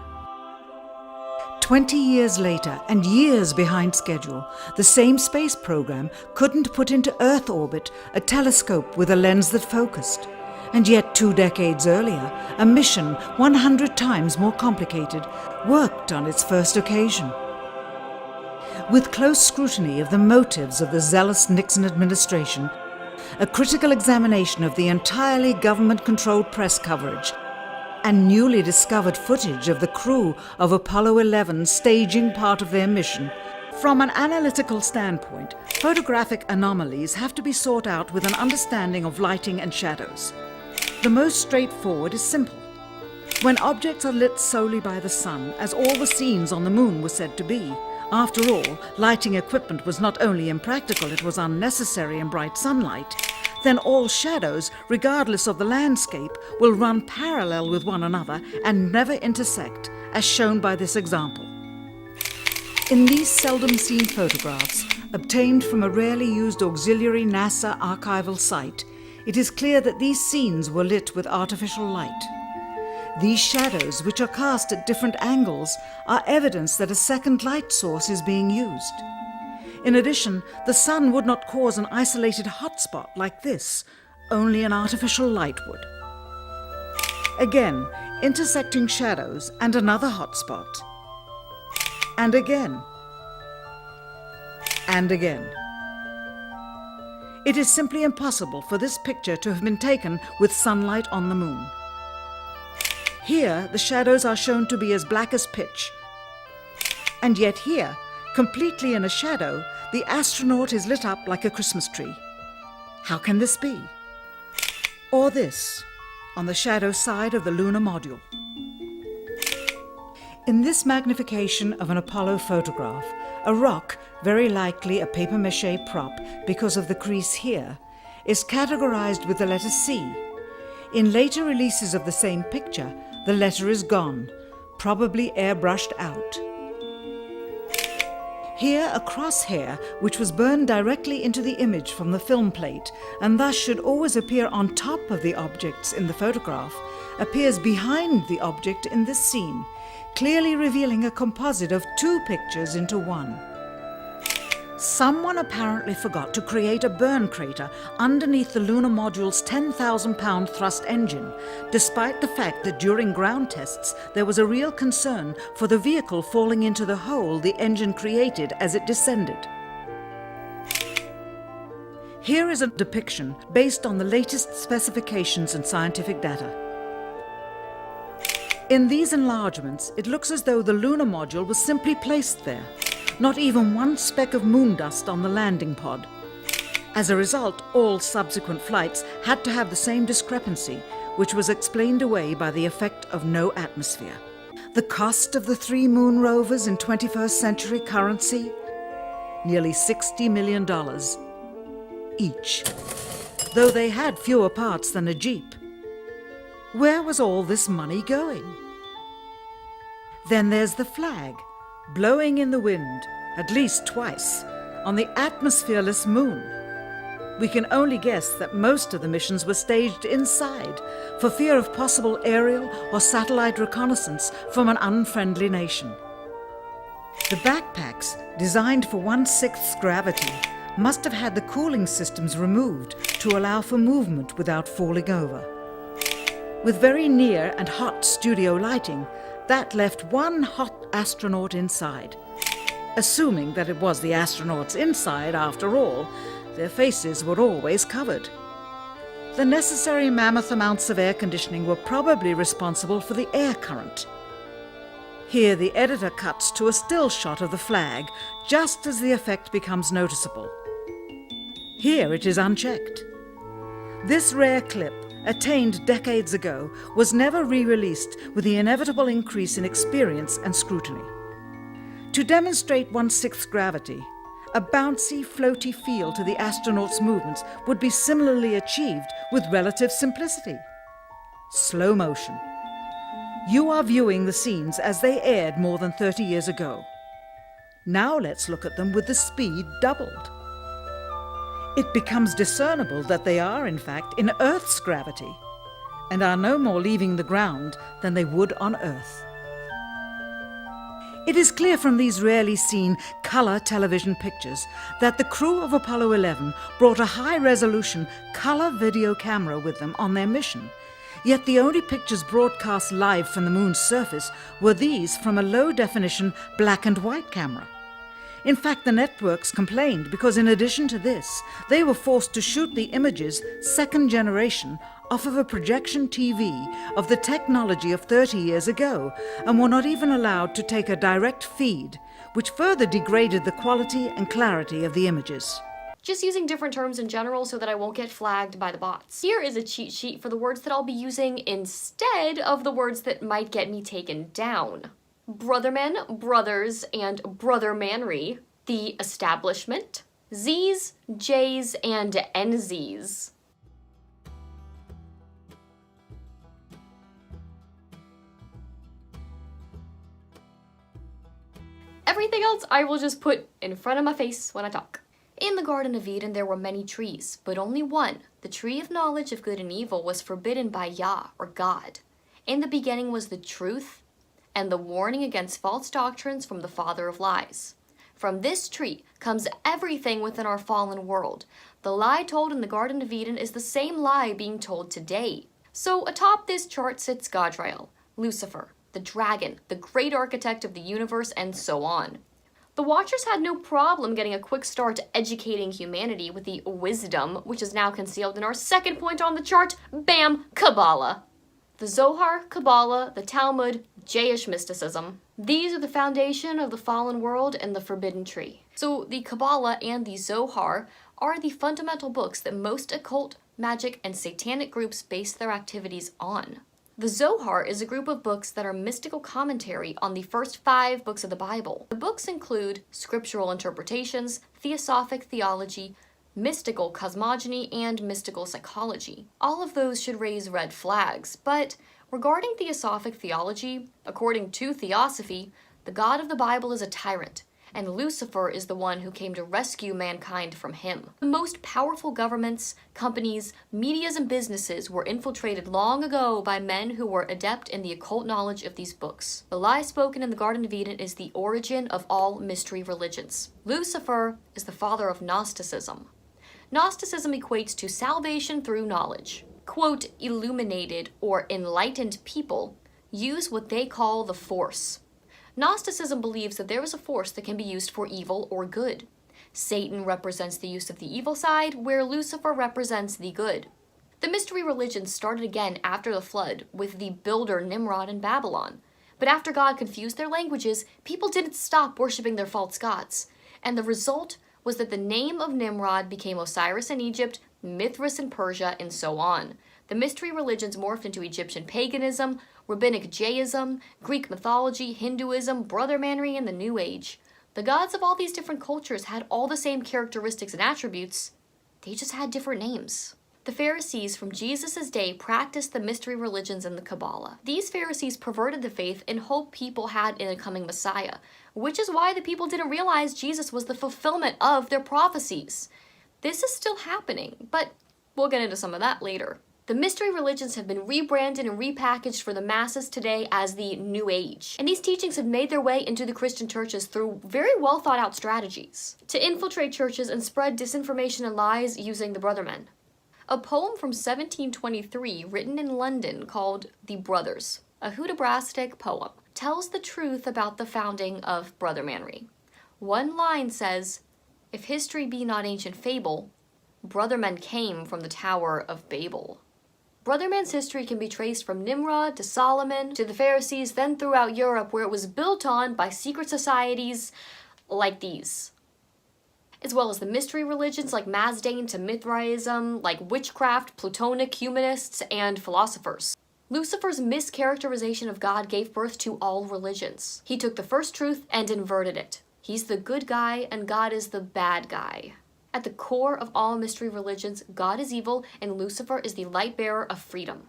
20 years later, and years behind schedule, the same space program couldn't put into Earth orbit a telescope with a lens that focused. And yet 2 decades earlier, a mission 100 times more complicated worked on its first occasion. With close scrutiny of the motives of the zealous Nixon administration, a critical examination of the entirely government-controlled press coverage, and newly discovered footage of the crew of Apollo 11 staging part of their mission. From an analytical standpoint, photographic anomalies have to be sought out with an understanding of lighting and shadows. The most straightforward is simple. When objects are lit solely by the sun, as all the scenes on the moon were said to be, after all, lighting equipment was not only impractical, it was unnecessary in bright sunlight, then all shadows, regardless of the landscape, will run parallel with one another and never intersect, as shown by this example. In these seldom-seen photographs, obtained from a rarely used auxiliary NASA archival site, it is clear that these scenes were lit with artificial light. These shadows, which are cast at different angles, are evidence that a second light source is being used. In addition, the sun would not cause an isolated hotspot like this, only an artificial light would. Again, intersecting shadows and another hotspot. And again. And again. It is simply impossible for this picture to have been taken with sunlight on the moon. Here, the shadows are shown to be as black as pitch. And yet here, completely in a shadow, the astronaut is lit up like a Christmas tree. How can this be? Or this, on the shadow side of the lunar module. In this magnification of an Apollo photograph, a rock, very likely a papier-mâché prop because of the crease here, is categorized with the letter C. In later releases of the same picture, the letter is gone, probably airbrushed out. Here, a crosshair, which was burned directly into the image from the film plate, and thus should always appear on top of the objects in the photograph, appears behind the object in this scene, clearly revealing a composite of 2 pictures into one. Someone apparently forgot to create a burn crater underneath the lunar module's 10,000-pound thrust engine, despite the fact that during ground tests there was a real concern for the vehicle falling into the hole the engine created as it descended. Here is a depiction based on the latest specifications and scientific data. In these enlargements, it looks as though the lunar module was simply placed there. Not even one speck of moon dust on the landing pod. As a result, all subsequent flights had to have the same discrepancy, which was explained away by the effect of no atmosphere. The cost of the 3 moon rovers in 21st century currency? Nearly $60 million each, though they had fewer parts than a Jeep. Where was all this money going? Then there's the flag, blowing in the wind, at least twice, on the atmosphereless moon. We can only guess that most of the missions were staged inside for fear of possible aerial or satellite reconnaissance from an unfriendly nation. The backpacks, designed for 1/6 gravity, must have had the cooling systems removed to allow for movement without falling over. With very near and hot studio lighting, that left one hot astronaut inside. Assuming that it was the astronauts inside, after all, their faces were always covered. The necessary mammoth amounts of air conditioning were probably responsible for the air current. Here the editor cuts to a still shot of the flag, just as the effect becomes noticeable. Here it is unchecked. This rare clip, attained decades ago, was never re-released with the inevitable increase in experience and scrutiny. To demonstrate 1/6 gravity, a bouncy, floaty feel to the astronauts' movements would be similarly achieved with relative simplicity. Slow motion. You are viewing the scenes as they aired more than 30 years ago. Now let's look at them with the speed doubled. It becomes discernible that they are, in fact, in Earth's gravity, and are no more leaving the ground than they would on Earth. It is clear from these rarely seen colour television pictures that the crew of Apollo 11 brought a high-resolution colour video camera with them on their mission. Yet the only pictures broadcast live from the moon's surface were these from a low-definition black and white camera. In fact, the networks complained because in addition to this, they were forced to shoot the images, second generation, off of a projection TV of the technology of 30 years ago, and were not even allowed to take a direct feed, which further degraded the quality and clarity of the images. Just using different terms in general so that I won't get flagged by the bots. Here is a cheat sheet for the words that I'll be using instead of the words that might get me taken down. Brothermen, brothers, and brothermanry, the establishment, Z's, J's, and NZ's. Everything else I will just put in front of my face when I talk. In the Garden of Eden there were many trees, but only one, the tree of knowledge of good and evil, was forbidden by Yah, or God. In the beginning was the truth, and the warning against false doctrines from the father of lies. From this tree comes everything within our fallen world. The lie told in the Garden of Eden is the same lie being told today. So atop this chart sits Gadrael, Lucifer, the dragon, the great architect of the universe, and so on. The Watchers had no problem getting a quick start educating humanity with the wisdom, which is now concealed in our second point on the chart, bam, Kabbalah. The Zohar, Kabbalah, the Talmud, Jewish mysticism. These are the foundation of the fallen world and the forbidden tree. So the Kabbalah and the Zohar are the fundamental books that most occult, magic, and satanic groups base their activities on. The Zohar is a group of books that are mystical commentary on the first 5 books of the Bible. The books include scriptural interpretations, theosophic theology, mystical cosmogony, and mystical psychology. All of those should raise red flags, but regarding theosophic theology, according to Theosophy, the God of the Bible is a tyrant, and Lucifer is the one who came to rescue mankind from him. The most powerful governments, companies, medias, and businesses were infiltrated long ago by men who were adept in the occult knowledge of these books. The lie spoken in the Garden of Eden is the origin of all mystery religions. Lucifer is the father of Gnosticism. Gnosticism equates to salvation through knowledge. Quote, illuminated or enlightened people use what they call the Force. Gnosticism believes that there is a force that can be used for evil or good. Satan represents the use of the evil side, where Lucifer represents the good. The mystery religions started again after the flood with the builder Nimrod in Babylon. But after God confused their languages, people didn't stop worshiping their false gods. And the result was that the name of Nimrod became Osiris in Egypt, Mithras in Persia, and so on. The mystery religions morphed into Egyptian paganism, Rabbinic Jainism, Greek mythology, Hinduism, brothermanry, and the New Age. The gods of all these different cultures had all the same characteristics and attributes, they just had different names. The Pharisees from Jesus' day practiced the mystery religions and the Kabbalah. These Pharisees perverted the faith and hope people had in a coming Messiah, which is why the people didn't realize Jesus was the fulfillment of their prophecies. This is still happening, but we'll get into some of that later. The mystery religions have been rebranded and repackaged for the masses today as the New Age. And these teachings have made their way into the Christian churches through very well thought out strategies to infiltrate churches and spread disinformation and lies using the Brothermen. A poem from 1723 written in London called The Brothers, a Hudibrastic poem, tells the truth about the founding of brothermanry. One line says, "If history be not ancient fable, brothermen came from the Tower of Babel." Brotherman's history can be traced from Nimrod to Solomon to the Pharisees, then throughout Europe, where it was built on by secret societies like these, as well as the mystery religions like Mazdain to Mithraism, like witchcraft, Platonic humanists, and philosophers. Lucifer's mischaracterization of God gave birth to all religions. He took the first truth and inverted it. He's the good guy and God is the bad guy. At the core of all mystery religions, God is evil and Lucifer is the light bearer of freedom.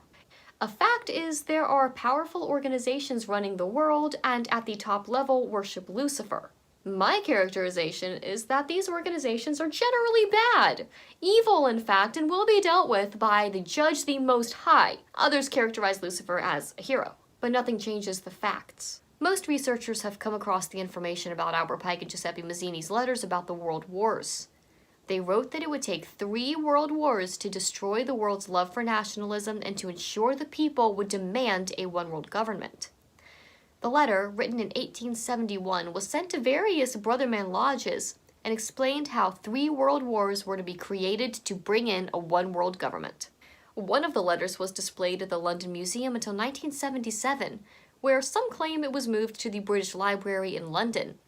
A fact is there are powerful organizations running the world and at the top level worship Lucifer. My characterization is that these organizations are generally bad, evil in fact, and will be dealt with by the Judge the Most High. Others characterize Lucifer as a hero, but nothing changes the facts. Most researchers have come across the information about Albert Pike and Giuseppe Mazzini's letters about the world wars. They wrote that it would take 3 world wars to destroy the world's love for nationalism and to ensure the people would demand a one-world government. The letter, written in 1871, was sent to various Brotherman lodges and explained how 3 world wars were to be created to bring in a one-world government. One of the letters was displayed at the London Museum until 1977, where some claim it was moved to the British Library in London.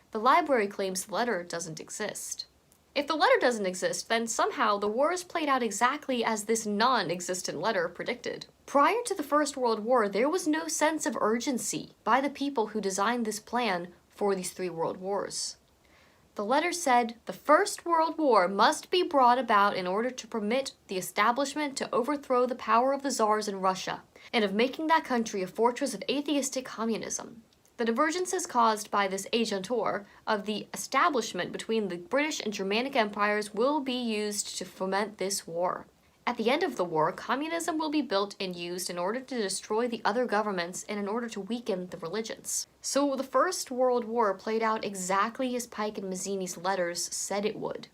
The library claims the letter doesn't exist. If the letter doesn't exist, then somehow the wars played out exactly as this non-existent letter predicted. Prior to the First World War, there was no sense of urgency by the people who designed this plan for these 3 world wars. The letter said, "The First World War must be brought about in order to permit the establishment to overthrow the power of the czars in Russia, and of making that country a fortress of atheistic communism. The divergences caused by this agentur of the establishment between the British and Germanic empires will be used to foment this war. At the end of the war, communism will be built and used in order to destroy the other governments and in order to weaken the religions." So the First World War played out exactly as Pike and Mazzini's letters said it would.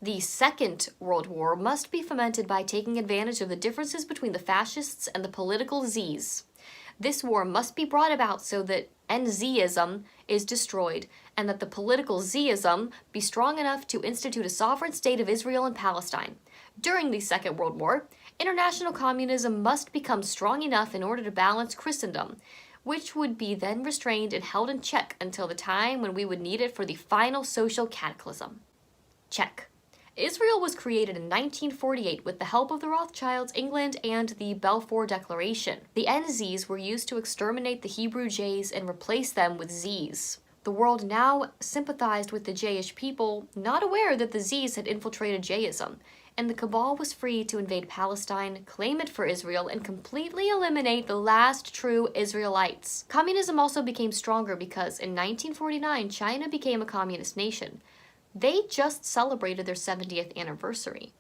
The Second World War must be fomented by taking advantage of the differences between the fascists and the political Zs. This war must be brought about so that NZism is destroyed, and that the political Zism be strong enough to institute a sovereign state of Israel and Palestine. During the Second World War, international communism must become strong enough in order to balance Christendom, which would be then restrained and held in check until the time when we would need it for the final social cataclysm. Check. Israel was created in 1948 with the help of the Rothschilds, England, and the Balfour Declaration. The NZs were used to exterminate the Hebrew J's and replace them with Z's. The world now sympathized with the Jayish people, not aware that the Z's had infiltrated Jayism, and the cabal was free to invade Palestine, claim it for Israel, and completely eliminate the last true Israelites. Communism also became stronger because in 1949, China became a communist nation. They just celebrated their 70th anniversary.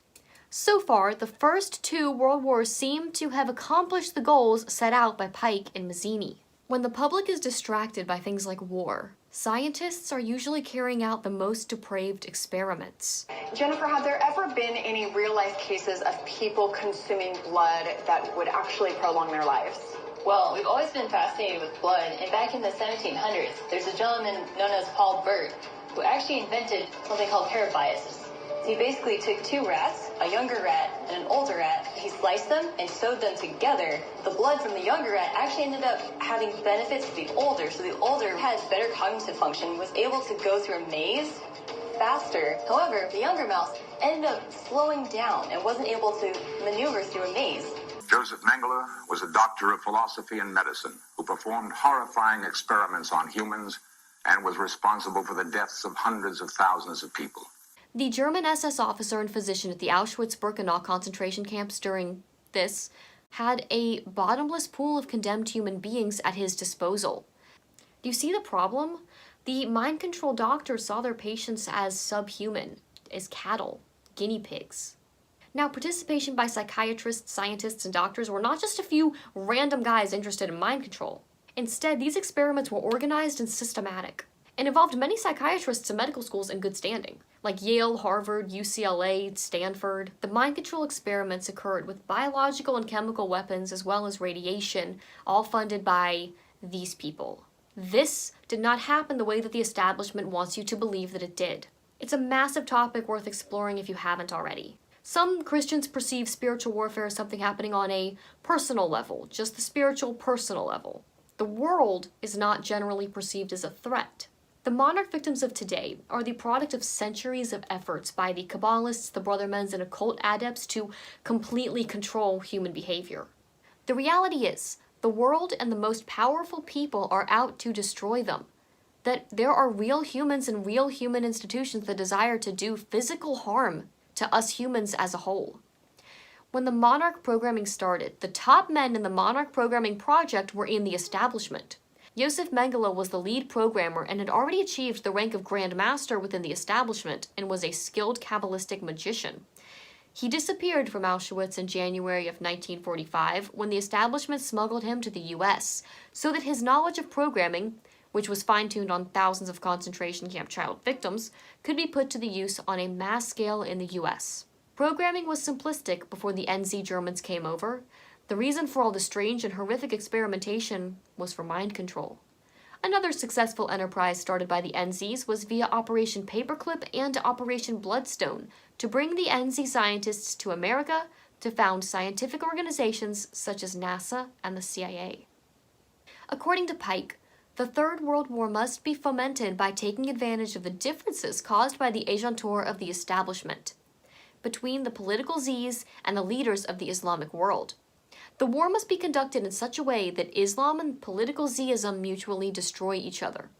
So far, the first 2 world wars seem to have accomplished the goals set out by Pike and Mazzini. When the public is distracted by things like war, scientists are usually carrying out the most depraved experiments. Jennifer, have there ever been any real-life cases of people consuming blood that would actually prolong their lives? Well, we've always been fascinated with blood, and back in the 1700s, there's a gentleman known as Paul Burt who actually invented something called parabiosis. He basically took 2 rats, a younger rat and an older rat. He sliced them and sewed them together. The blood from the younger rat actually ended up having benefits to the older. So the older had better cognitive function, was able to go through a maze faster. However, the younger mouse ended up slowing down and wasn't able to maneuver through a maze. Joseph Mengele was a doctor of philosophy and medicine who performed horrifying experiments on humans and was responsible for the deaths of hundreds of thousands of people. The German SS officer and physician at the Auschwitz-Birkenau concentration camps during this had a bottomless pool of condemned human beings at his disposal. Do you see the problem? The mind control doctors saw their patients as subhuman, as cattle, guinea pigs. Now, participation by psychiatrists, scientists, and doctors were not just a few random guys interested in mind control. Instead, these experiments were organized and systematic, and involved many psychiatrists and medical schools in good standing, like Yale, Harvard, UCLA, Stanford. The mind control experiments occurred with biological and chemical weapons as well as radiation, all funded by these people. This did not happen the way that the establishment wants you to believe that it did. It's a massive topic worth exploring if you haven't already. Some Christians perceive spiritual warfare as something happening on a personal level, just the spiritual personal level. The world is not generally perceived as a threat. The monarch victims of today are the product of centuries of efforts by the Kabbalists, the Brothermens, and occult adepts to completely control human behavior. The reality is, the world and the most powerful people are out to destroy them. That there are real humans and real human institutions that desire to do physical harm to us humans as a whole. When the Monarch programming started, the top men in the Monarch programming project were in the establishment. Joseph Mengele was the lead programmer and had already achieved the rank of Grand Master within the establishment and was a skilled Kabbalistic magician. He disappeared from Auschwitz in January of 1945 when the establishment smuggled him to the US, so that his knowledge of programming which was fine-tuned on thousands of concentration camp child victims, could be put to the use on a mass scale in the US. Programming was simplistic before the NZ Germans came over. The reason for all the strange and horrific experimentation was for mind control. Another successful enterprise started by the NZs was via Operation Paperclip and Operation Bloodstone to bring the NZ scientists to America to found scientific organizations such as NASA and the CIA. According to Pike, the Third World War must be fomented by taking advantage of the differences caused by the agentur of the establishment between the political Zs and the leaders of the Islamic world. The war must be conducted in such a way that Islam and political Zism mutually destroy each other.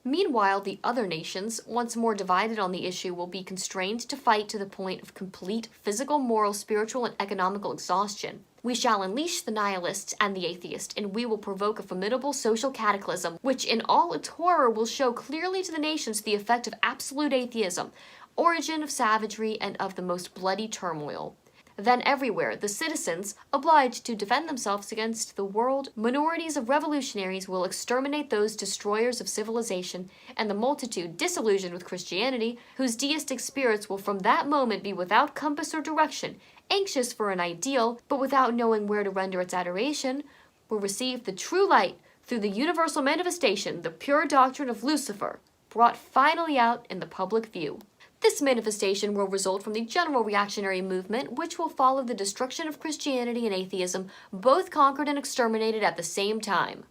Meanwhile, the other nations, once more divided on the issue, will be constrained to fight to the point of complete physical, moral, spiritual, and economical exhaustion. We shall unleash the nihilists and the atheist, and we will provoke a formidable social cataclysm, which in all its horror will show clearly to the nations the effect of absolute atheism, origin of savagery, and of the most bloody turmoil. Then everywhere, the citizens, obliged to defend themselves against the world, minorities of revolutionaries will exterminate those destroyers of civilization, and the multitude, disillusioned with Christianity, whose deistic spirits will from that moment be without compass or direction, anxious for an ideal, but without knowing where to render its adoration, will receive the true light through the universal manifestation, the pure doctrine of Lucifer, brought finally out in the public view. This manifestation will result from the general reactionary movement, which will follow the destruction of Christianity and atheism, both conquered and exterminated at the same time.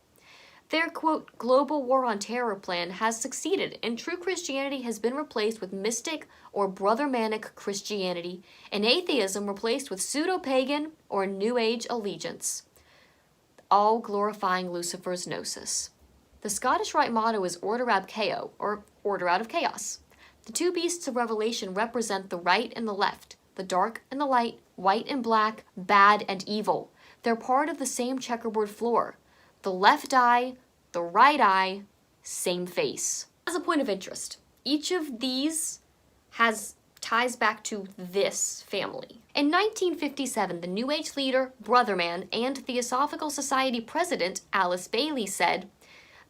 Their, quote, global war on terror plan has succeeded, and true Christianity has been replaced with mystic or brother-manic Christianity, and atheism replaced with pseudo-pagan or New Age allegiance, all glorifying Lucifer's gnosis. The Scottish Rite motto is Order ab Chao, or Order out of chaos. The two beasts of Revelation represent the right and the left, the dark and the light, white and black, bad and evil. They're part of the same checkerboard floor. The left eye, the right eye, same face. As a point of interest, each of these has ties back to this family. In 1957, the New Age leader, Brotherman, and Theosophical Society president, Alice Bailey, said,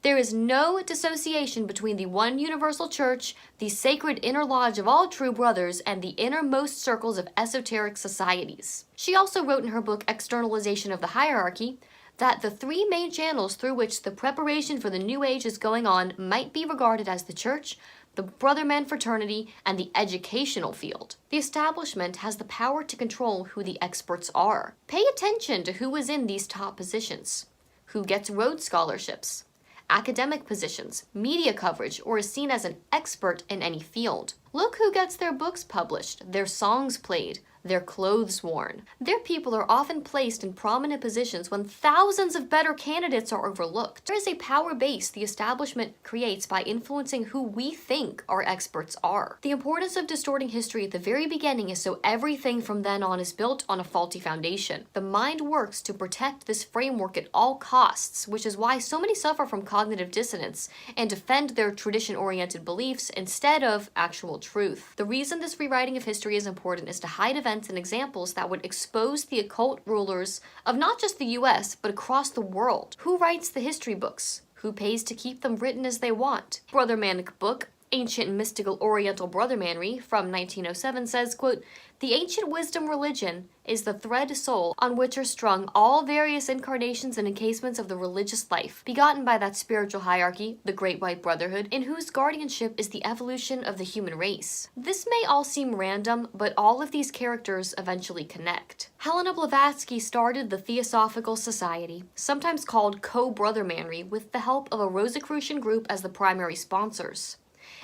"There is no dissociation between the one universal church, the sacred inner lodge of all true brothers, and the innermost circles of esoteric societies." She also wrote in her book Externalization of the Hierarchy that the three main channels through which the preparation for the New Age is going on might be regarded as the church, the Brotherman fraternity, and the educational field. The establishment has the power to control who the experts are. Pay attention to who is in these top positions, who gets Rhodes scholarships, academic positions, media coverage, or is seen as an expert in any field. Look who gets their books published, their songs played, their clothes worn. Their people are often placed in prominent positions when thousands of better candidates are overlooked. There is a power base the establishment creates by influencing who we think our experts are. The importance of distorting history at the very beginning is so everything from then on is built on a faulty foundation. The mind works to protect this framework at all costs, which is why so many suffer from cognitive dissonance and defend their tradition-oriented beliefs instead of actual truth. The reason this rewriting of history is important is to hide events and examples that would expose the occult rulers of not just the US, but across the world. Who writes the history books? Who pays to keep them written as they want? Brothermanic book, Ancient and Mystical Oriental Brothermanry from 1907 says, quote, "The ancient wisdom religion is the thread soul on which are strung all various incarnations and encasements of the religious life, begotten by that spiritual hierarchy, the Great White Brotherhood, in whose guardianship is the evolution of the human race." This may all seem random, but all of these characters eventually connect. Helena Blavatsky started the Theosophical Society, sometimes called Co-Brothermanry, with the help of a Rosicrucian group as the primary sponsors.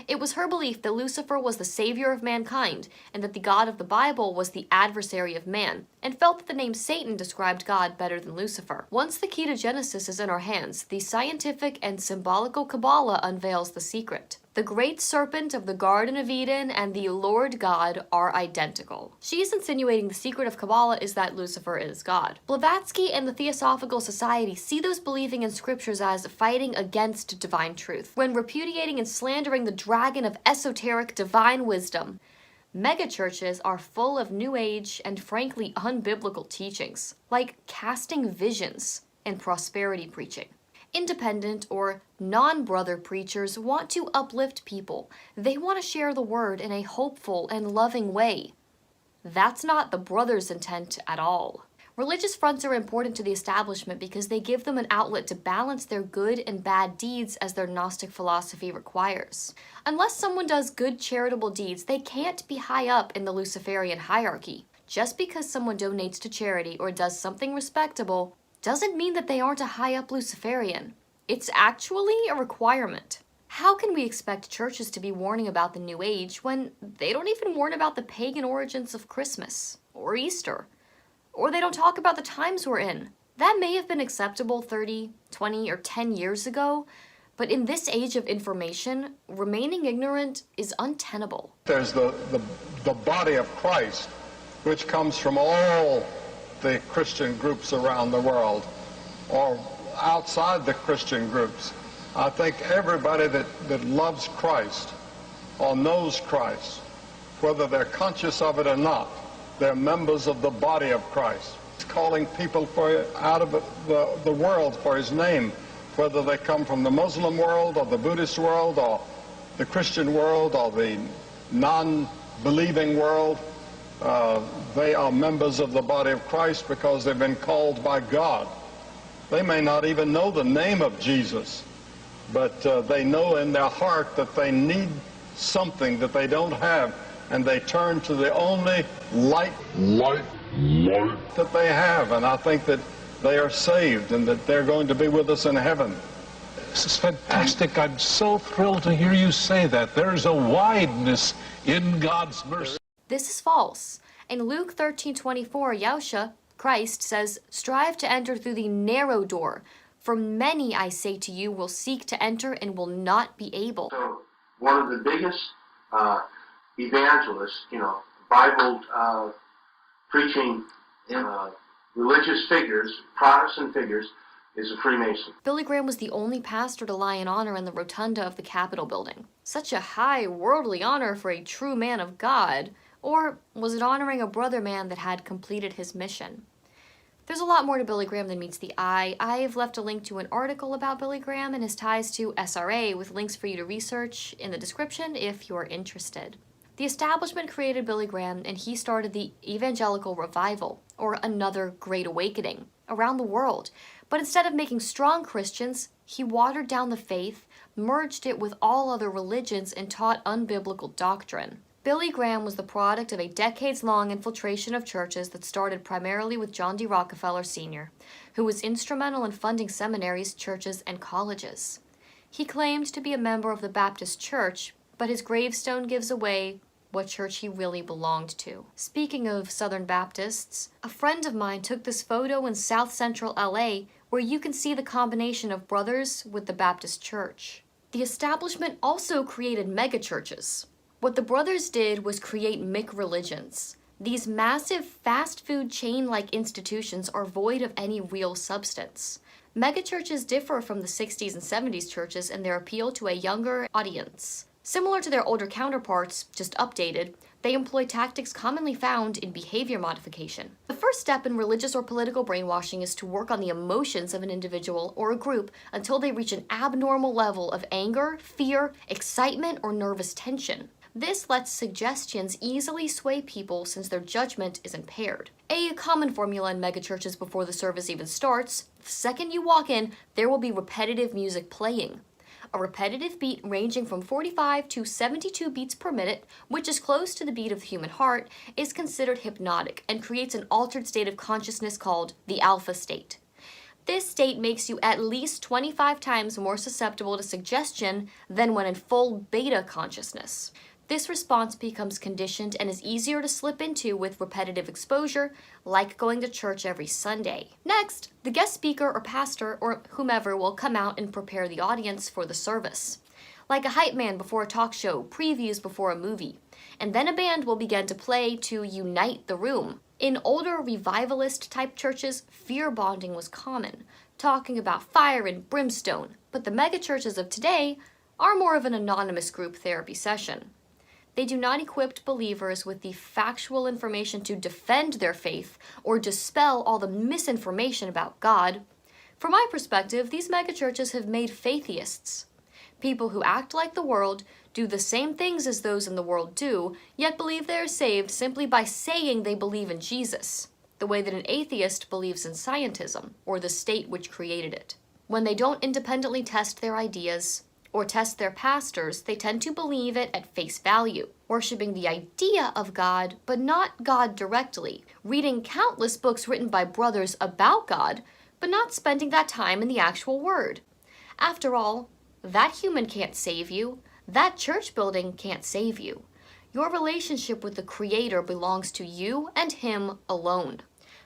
It was her belief that Lucifer was the savior of mankind, and that the God of the Bible was the adversary of man, and felt that the name Satan described God better than Lucifer. Once the key to Genesis is in our hands, the scientific and symbolical Kabbalah unveils the secret. The great serpent of the Garden of Eden and the Lord God are identical. She is insinuating the secret of Kabbalah is that Lucifer is God. Blavatsky and the Theosophical Society see those believing in scriptures as fighting against divine truth, when repudiating and slandering the dragon of esoteric divine wisdom. Megachurches are full of New Age and frankly unbiblical teachings, like casting visions and prosperity preaching. independent, or non-brother preachers want to uplift people. They want to share the word in a hopeful and loving way. That's not the brothers' intent at all. Religious fronts are important to the establishment because they give them an outlet to balance their good and bad deeds as their Gnostic philosophy requires. Unless someone does good charitable deeds, they can't be high up in the Luciferian hierarchy. Just because someone donates to charity or does something respectable doesn't mean that they aren't a high up Luciferian. It's actually a requirement. How can we expect churches to be warning about the New Age when they don't even warn about the pagan origins of Christmas or Easter? Or they don't talk about the times we're in. That may have been acceptable 30, 20, or 10 years ago, but in this age of information, remaining ignorant is untenable. There's the body of Christ, which comes from all the Christian groups around the world, or outside the Christian groups. I think everybody that loves Christ or knows Christ, whether they're conscious of it or not, they're members of the body of Christ. He's calling people out of the world for his name, whether they come from the Muslim world or the Buddhist world or the Christian world or the non-believing world. They are members of the body of Christ because they've been called by God. They may not even know the name of Jesus, but they know in their heart that they need something that they don't have, and they turn to the only light that they have. And I think that they are saved and that they're going to be with us in heaven. This is fantastic. I'm so thrilled to hear you say that. There's a wideness in God's mercy. This is false. In Luke 13:24, Yahusha, Christ, says, "Strive to enter through the narrow door. For many, I say to you, will seek to enter and will not be able." So one of the biggest evangelists, Bible preaching religious figures, Protestant figures, is a Freemason. Billy Graham was the only pastor to lie in honor in the rotunda of the Capitol building. Such a high worldly honor for a true man of God. Or was it honoring a brother man that had completed his mission? There's a lot more to Billy Graham than meets the eye. I've left a link to an article about Billy Graham and his ties to SRA with links for you to research in the description if you're interested. The establishment created Billy Graham, and he started the Evangelical Revival, or Another Great Awakening, around the world. But instead of making strong Christians, he watered down the faith, merged it with all other religions, and taught unbiblical doctrine. Billy Graham was the product of a decades-long infiltration of churches that started primarily with John D. Rockefeller Sr., who was instrumental in funding seminaries, churches, and colleges. He claimed to be a member of the Baptist Church, but his gravestone gives away what church he really belonged to. Speaking of Southern Baptists, a friend of mine took this photo in South Central LA where you can see the combination of brothers with the Baptist Church. The establishment also created megachurches. What the brothers did was create McReligions. These massive fast food chain-like institutions are void of any real substance. Megachurches differ from the 60s and 70s churches in their appeal to a younger audience. Similar to their older counterparts, just updated, they employ tactics commonly found in behavior modification. The first step in religious or political brainwashing is to work on the emotions of an individual or a group until they reach an abnormal level of anger, fear, excitement, or nervous tension. This lets suggestions easily sway people since their judgment is impaired. A common formula in megachurches before the service even starts: the second you walk in, there will be repetitive music playing. A repetitive beat ranging from 45 to 72 beats per minute, which is close to the beat of the human heart, is considered hypnotic and creates an altered state of consciousness called the alpha state. This state makes you at least 25 times more susceptible to suggestion than when in full beta consciousness. This response becomes conditioned and is easier to slip into with repetitive exposure, like going to church every Sunday. Next, the guest speaker or pastor or whomever will come out and prepare the audience for the service. Like a hype man before a talk show, previews before a movie. And then a band will begin to play to unite the room. In older revivalist-type churches, fear bonding was common, talking about fire and brimstone. But the megachurches of today are more of an anonymous group therapy session. They do not equip believers with the factual information to defend their faith or dispel all the misinformation about God. From my perspective, these megachurches have made faitheists. People who act like the world, do the same things as those in the world do, yet believe they are saved simply by saying they believe in Jesus, the way that an atheist believes in scientism, or the state which created it. When they don't independently test their ideas, or test their pastors, they tend to believe it at face value, worshiping the idea of God, but not God directly, reading countless books written by brothers about God, but not spending that time in the actual Word. After all, that human can't save you. That church building can't save you. Your relationship with the Creator belongs to you and Him alone.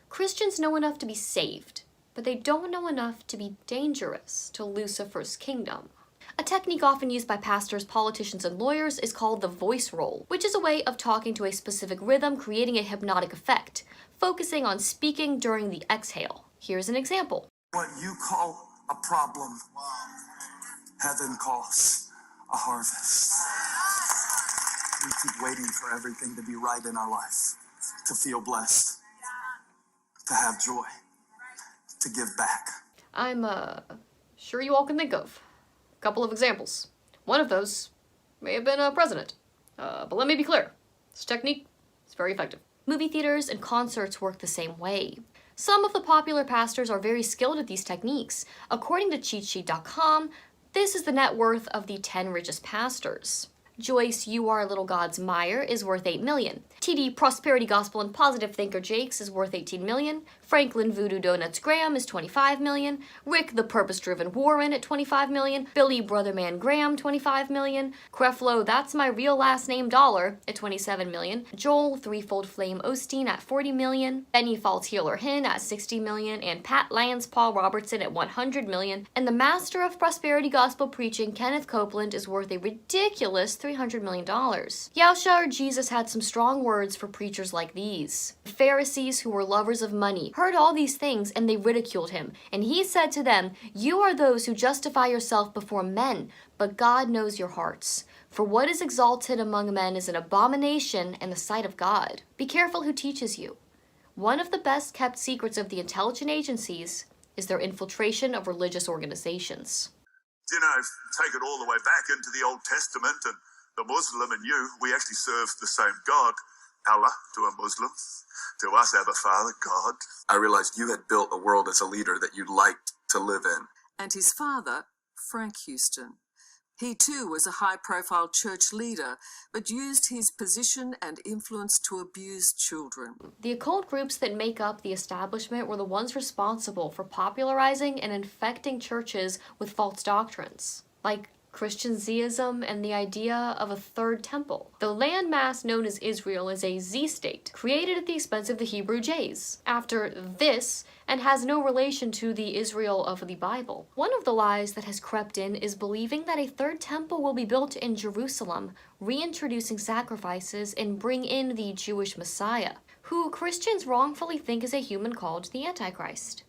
Christians know enough to be saved, but they don't know enough to be dangerous to Lucifer's kingdom. A technique often used by pastors, politicians, and lawyers is called the voice roll, which is a way of talking to a specific rhythm, creating a hypnotic effect, focusing on speaking during the exhale. Here's an example. What you call a problem, heaven calls a harvest. We keep waiting for everything to be right in our life, to feel blessed, to have joy, to give back. I'm sure you all can think of a couple of examples. One of those may have been a president. But let me be clear, this technique is very effective. Movie theaters and concerts work the same way. Some of the popular pastors are very skilled at these techniques. According to CheatSheet.com, this is the net worth of the 10 richest pastors. Joyce You Are Little Gods Meyer is worth $8 million. TD Prosperity Gospel and Positive Thinker Jakes is worth $18 million. Franklin Voodoo Donuts Graham is $25 million. Rick the Purpose Driven Warren at $25 million. Billy Brotherman Graham, $25 million. Creflo That's My Real Last Name Dollar at $27 million. Joel Threefold Flame Osteen at $40 million. Benny Falls Healer Hin at $60 million. And Pat Lance Paul Robertson at $100 million. And the Master of Prosperity Gospel Preaching, Kenneth Copeland, is worth a ridiculous $300 million. Yahshua or Jesus had some strong words for preachers like these. The Pharisees, who were lovers of money, heard all these things and they ridiculed him. And he said to them, "You are those who justify yourself before men, but God knows your hearts. For what is exalted among men is an abomination in the sight of God. Be careful who teaches you." One of the best kept secrets of the intelligence agencies is their infiltration of religious organizations. You know, take it all the way back into the Old Testament, and the Muslim and you, we actually serve the same God. Allah to a Muslim, to us Abba Father, God. I realized you had built a world as a leader that you'd like to live in. And his father, Frank Houston. He too was a high-profile church leader, but used his position and influence to abuse children. The occult groups that make up the establishment were the ones responsible for popularizing and infecting churches with false doctrines, like Christian Zionism and the idea of a third temple. The landmass known as Israel is a Z-state, created at the expense of the Hebrew Jays, after this, and has no relation to the Israel of the Bible. One of the lies that has crept in is believing that a third temple will be built in Jerusalem, reintroducing sacrifices and bring in the Jewish Messiah, who Christians wrongfully think is a human called the Antichrist.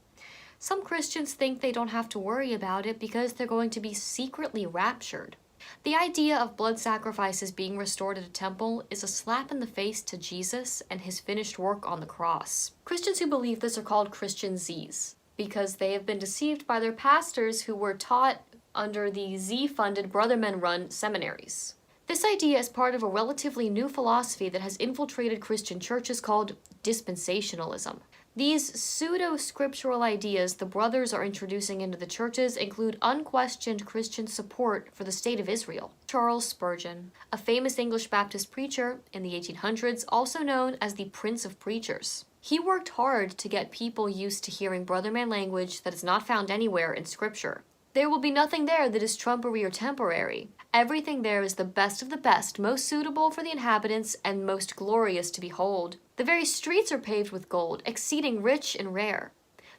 Some Christians think they don't have to worry about it because they're going to be secretly raptured. The idea of blood sacrifices being restored at a temple is a slap in the face to Jesus and his finished work on the cross. Christians who believe this are called Christian Zs, because they have been deceived by their pastors who were taught under the Z-funded Brothermen-run seminaries. This idea is part of a relatively new philosophy that has infiltrated Christian churches called dispensationalism. These pseudo-scriptural ideas the brothers are introducing into the churches include unquestioned Christian support for the state of Israel. Charles Spurgeon, a famous English Baptist preacher in the 1800s, also known as the Prince of Preachers. He worked hard to get people used to hearing Brotherman language that is not found anywhere in Scripture. There will be nothing there that is trumpery or temporary. Everything there is the best of the best, most suitable for the inhabitants, and most glorious to behold. The very streets are paved with gold, exceeding rich and rare.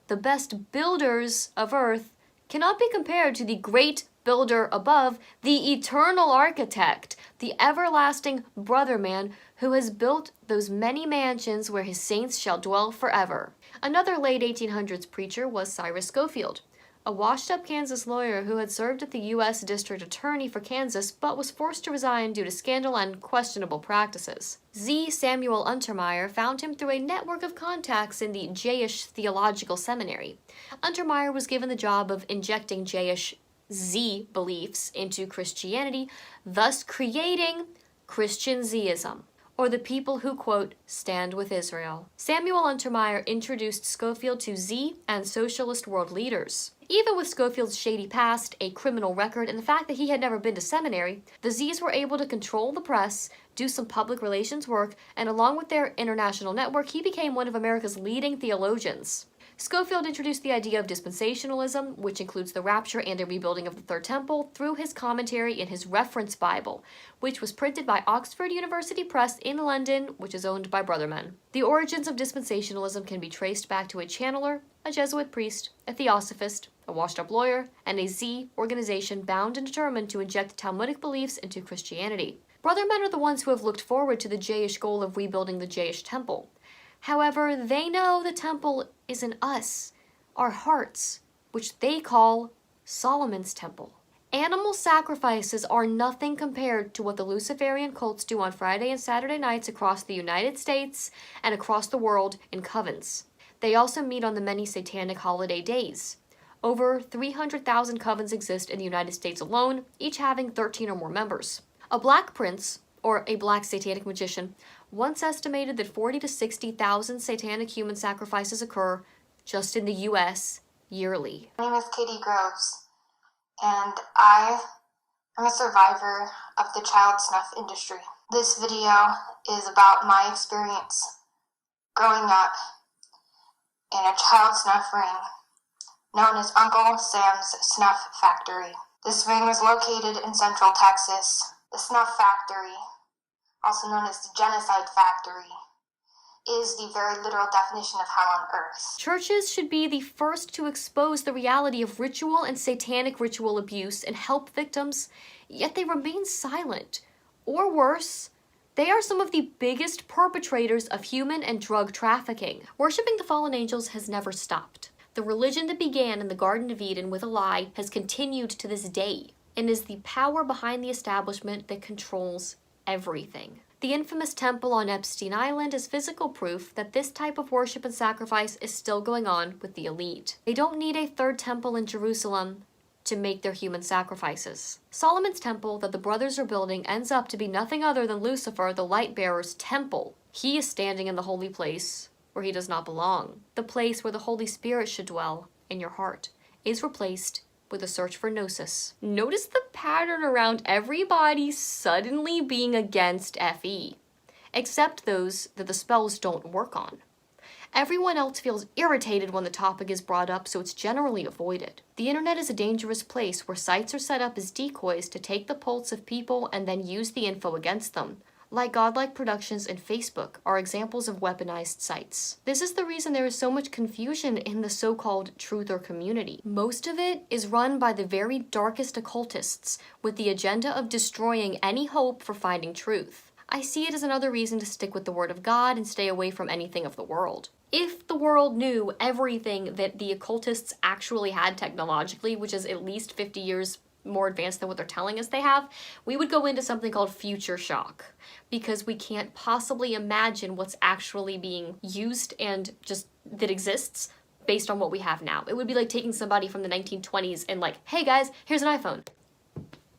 The best builders of earth cannot be compared to the great builder above, the eternal architect, the everlasting Brotherman, who has built those many mansions where his saints shall dwell forever. Another late 1800s preacher was Cyrus Schofield, a washed-up Kansas lawyer who had served as the U.S. District Attorney for Kansas but was forced to resign due to scandal and questionable practices. Z. Samuel Untermeyer found him through a network of contacts in the Jewish Theological Seminary. Untermeyer was given the job of injecting Jewish Z beliefs into Christianity, thus creating Christian Zism, or the people who, quote, stand with Israel. Samuel Untermeyer introduced Scofield to Z and socialist world leaders. Even with Scofield's shady past, a criminal record, and the fact that he had never been to seminary, the Zs were able to control the press, do some public relations work, and along with their international network, he became one of America's leading theologians. Scofield introduced the idea of dispensationalism, which includes the rapture and a rebuilding of the Third Temple, through his commentary in his Reference Bible, which was printed by Oxford University Press in London, which is owned by Brotherman. The origins of dispensationalism can be traced back to a channeler, a Jesuit priest, a theosophist, a washed-up lawyer, and a Z organization bound and determined to inject Talmudic beliefs into Christianity. Brothermen are the ones who have looked forward to the Jewish goal of rebuilding the Jewish temple. However, they know the temple is in us, our hearts, which they call Solomon's temple. Animal sacrifices are nothing compared to what the Luciferian cults do on Friday and Saturday nights across the United States and across the world in covens. They also meet on the many satanic holiday days. Over 300,000 covens exist in the United States alone, each having 13 or more members. A black prince, or a black satanic magician, once estimated that 40 to 60,000 satanic human sacrifices occur just in the U.S. yearly. My name is Katie Groves, and I am a survivor of the child snuff industry. This video is about my experience growing up in a child snuff ring known as Uncle Sam's Snuff Factory. This ring was located in Central Texas. The Snuff Factory, also known as the Genocide Factory, is the very literal definition of hell on earth. Churches should be the first to expose the reality of ritual and satanic ritual abuse and help victims, yet they remain silent. Or worse, they are some of the biggest perpetrators of human and drug trafficking. Worshipping the fallen angels has never stopped. The religion that began in the Garden of Eden with a lie has continued to this day, and is the power behind the establishment that controls everything. The infamous temple on Epstein Island is physical proof that this type of worship and sacrifice is still going on with the elite. They don't need a third temple in Jerusalem to make their human sacrifices. Solomon's temple that the brothers are building ends up to be nothing other than Lucifer, the light bearer's temple. He is standing in the holy place where he does not belong. The place where the Holy Spirit should dwell, in your heart, is replaced with a search for gnosis. Notice the pattern around everybody suddenly being against FE, except those that the spells don't work on. Everyone else feels irritated when the topic is brought up, so it's generally avoided. The internet is a dangerous place where sites are set up as decoys to take the pulse of people and then use the info against them. Like Godlike Productions and Facebook are examples of weaponized sites. This is the reason there is so much confusion in the so-called truther community. Most of it is run by the very darkest occultists with the agenda of destroying any hope for finding truth. I see it as another reason to stick with the Word of God and stay away from anything of the world. If the world knew everything that the occultists actually had technologically, which is at least 50 years more advanced than what they're telling us they have, we would go into something called future shock, because we can't possibly imagine what's actually being used and just that exists based on what we have now. It would be like taking somebody from the 1920s and like, hey guys, here's an iPhone.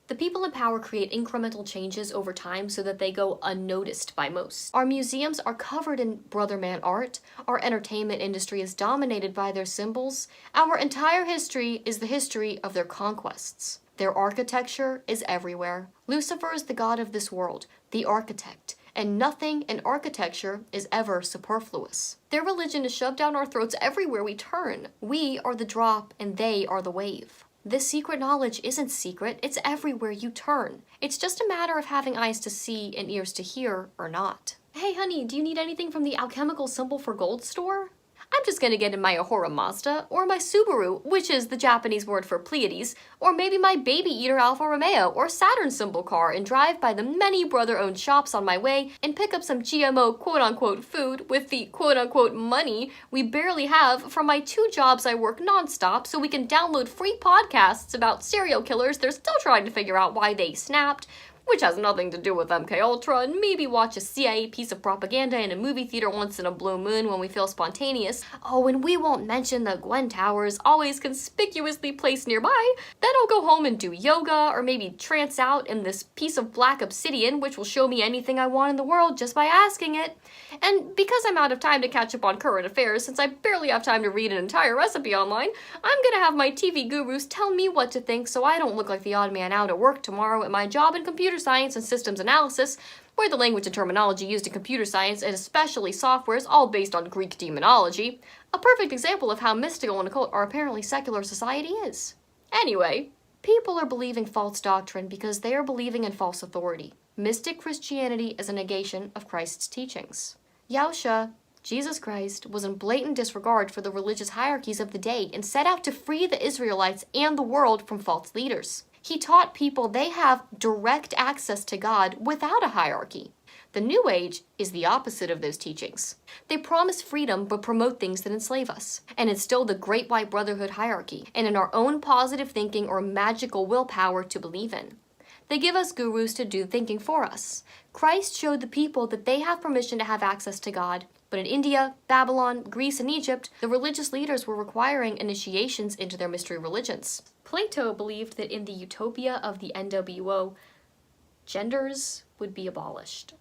The people in power create incremental changes over time so that they go unnoticed by most. Our museums are covered in Brotherman art, our entertainment industry is dominated by their symbols, our entire history is the history of their conquests. Their architecture is everywhere. Lucifer is the god of this world, the architect, and nothing in architecture is ever superfluous. Their religion is shoved down our throats everywhere we turn. We are the drop and they are the wave. This secret knowledge isn't secret, it's everywhere you turn. It's just a matter of having eyes to see and ears to hear or not. Hey honey, do you need anything from the alchemical symbol for gold store? I'm I'm just gonna get in my Ahura Mazda, or my Subaru, which is the Japanese word for Pleiades, or maybe my Baby Eater Alfa Romeo or Saturn symbol car and drive by the many brother-owned shops on my way and pick up some GMO quote-unquote food with the quote-unquote money we barely have from my 2 jobs I work non-stop so we can download free podcasts about serial killers they're still trying to figure out why they snapped, which has nothing to do with MKUltra, and maybe watch a CIA piece of propaganda in a movie theater once in a blue moon when we feel spontaneous. Oh, and we won't mention the Gwen Towers, always conspicuously placed nearby. Then I'll go home and do yoga, or maybe trance out in this piece of black obsidian, which will show me anything I want in the world just by asking it. And because I'm out of time to catch up on current affairs, since I barely have time to read an entire recipe online, I'm gonna have my TV gurus tell me what to think so I don't look like the odd man out at work tomorrow at my job in computer science and systems analysis, where the language and terminology used in computer science, and especially software, is all based on Greek demonology. A perfect example of how mystical and occult our apparently secular society is. Anyway, people are believing false doctrine because they are believing in false authority. Mystic Christianity is a negation of Christ's teachings. Yahusha, Jesus Christ, was in blatant disregard for the religious hierarchies of the day and set out to free the Israelites and the world from false leaders. He taught people they have direct access to God without a hierarchy. The New Age is the opposite of those teachings. They promise freedom but promote things that enslave us, and instill the Great White Brotherhood hierarchy, and in our own positive thinking or magical willpower to believe in. They give us gurus to do thinking for us. Christ showed the people that they have permission to have access to God, but in India, Babylon, Greece, and Egypt, the religious leaders were requiring initiations into their mystery religions. Plato believed that in the utopia of the NWO, genders would be abolished.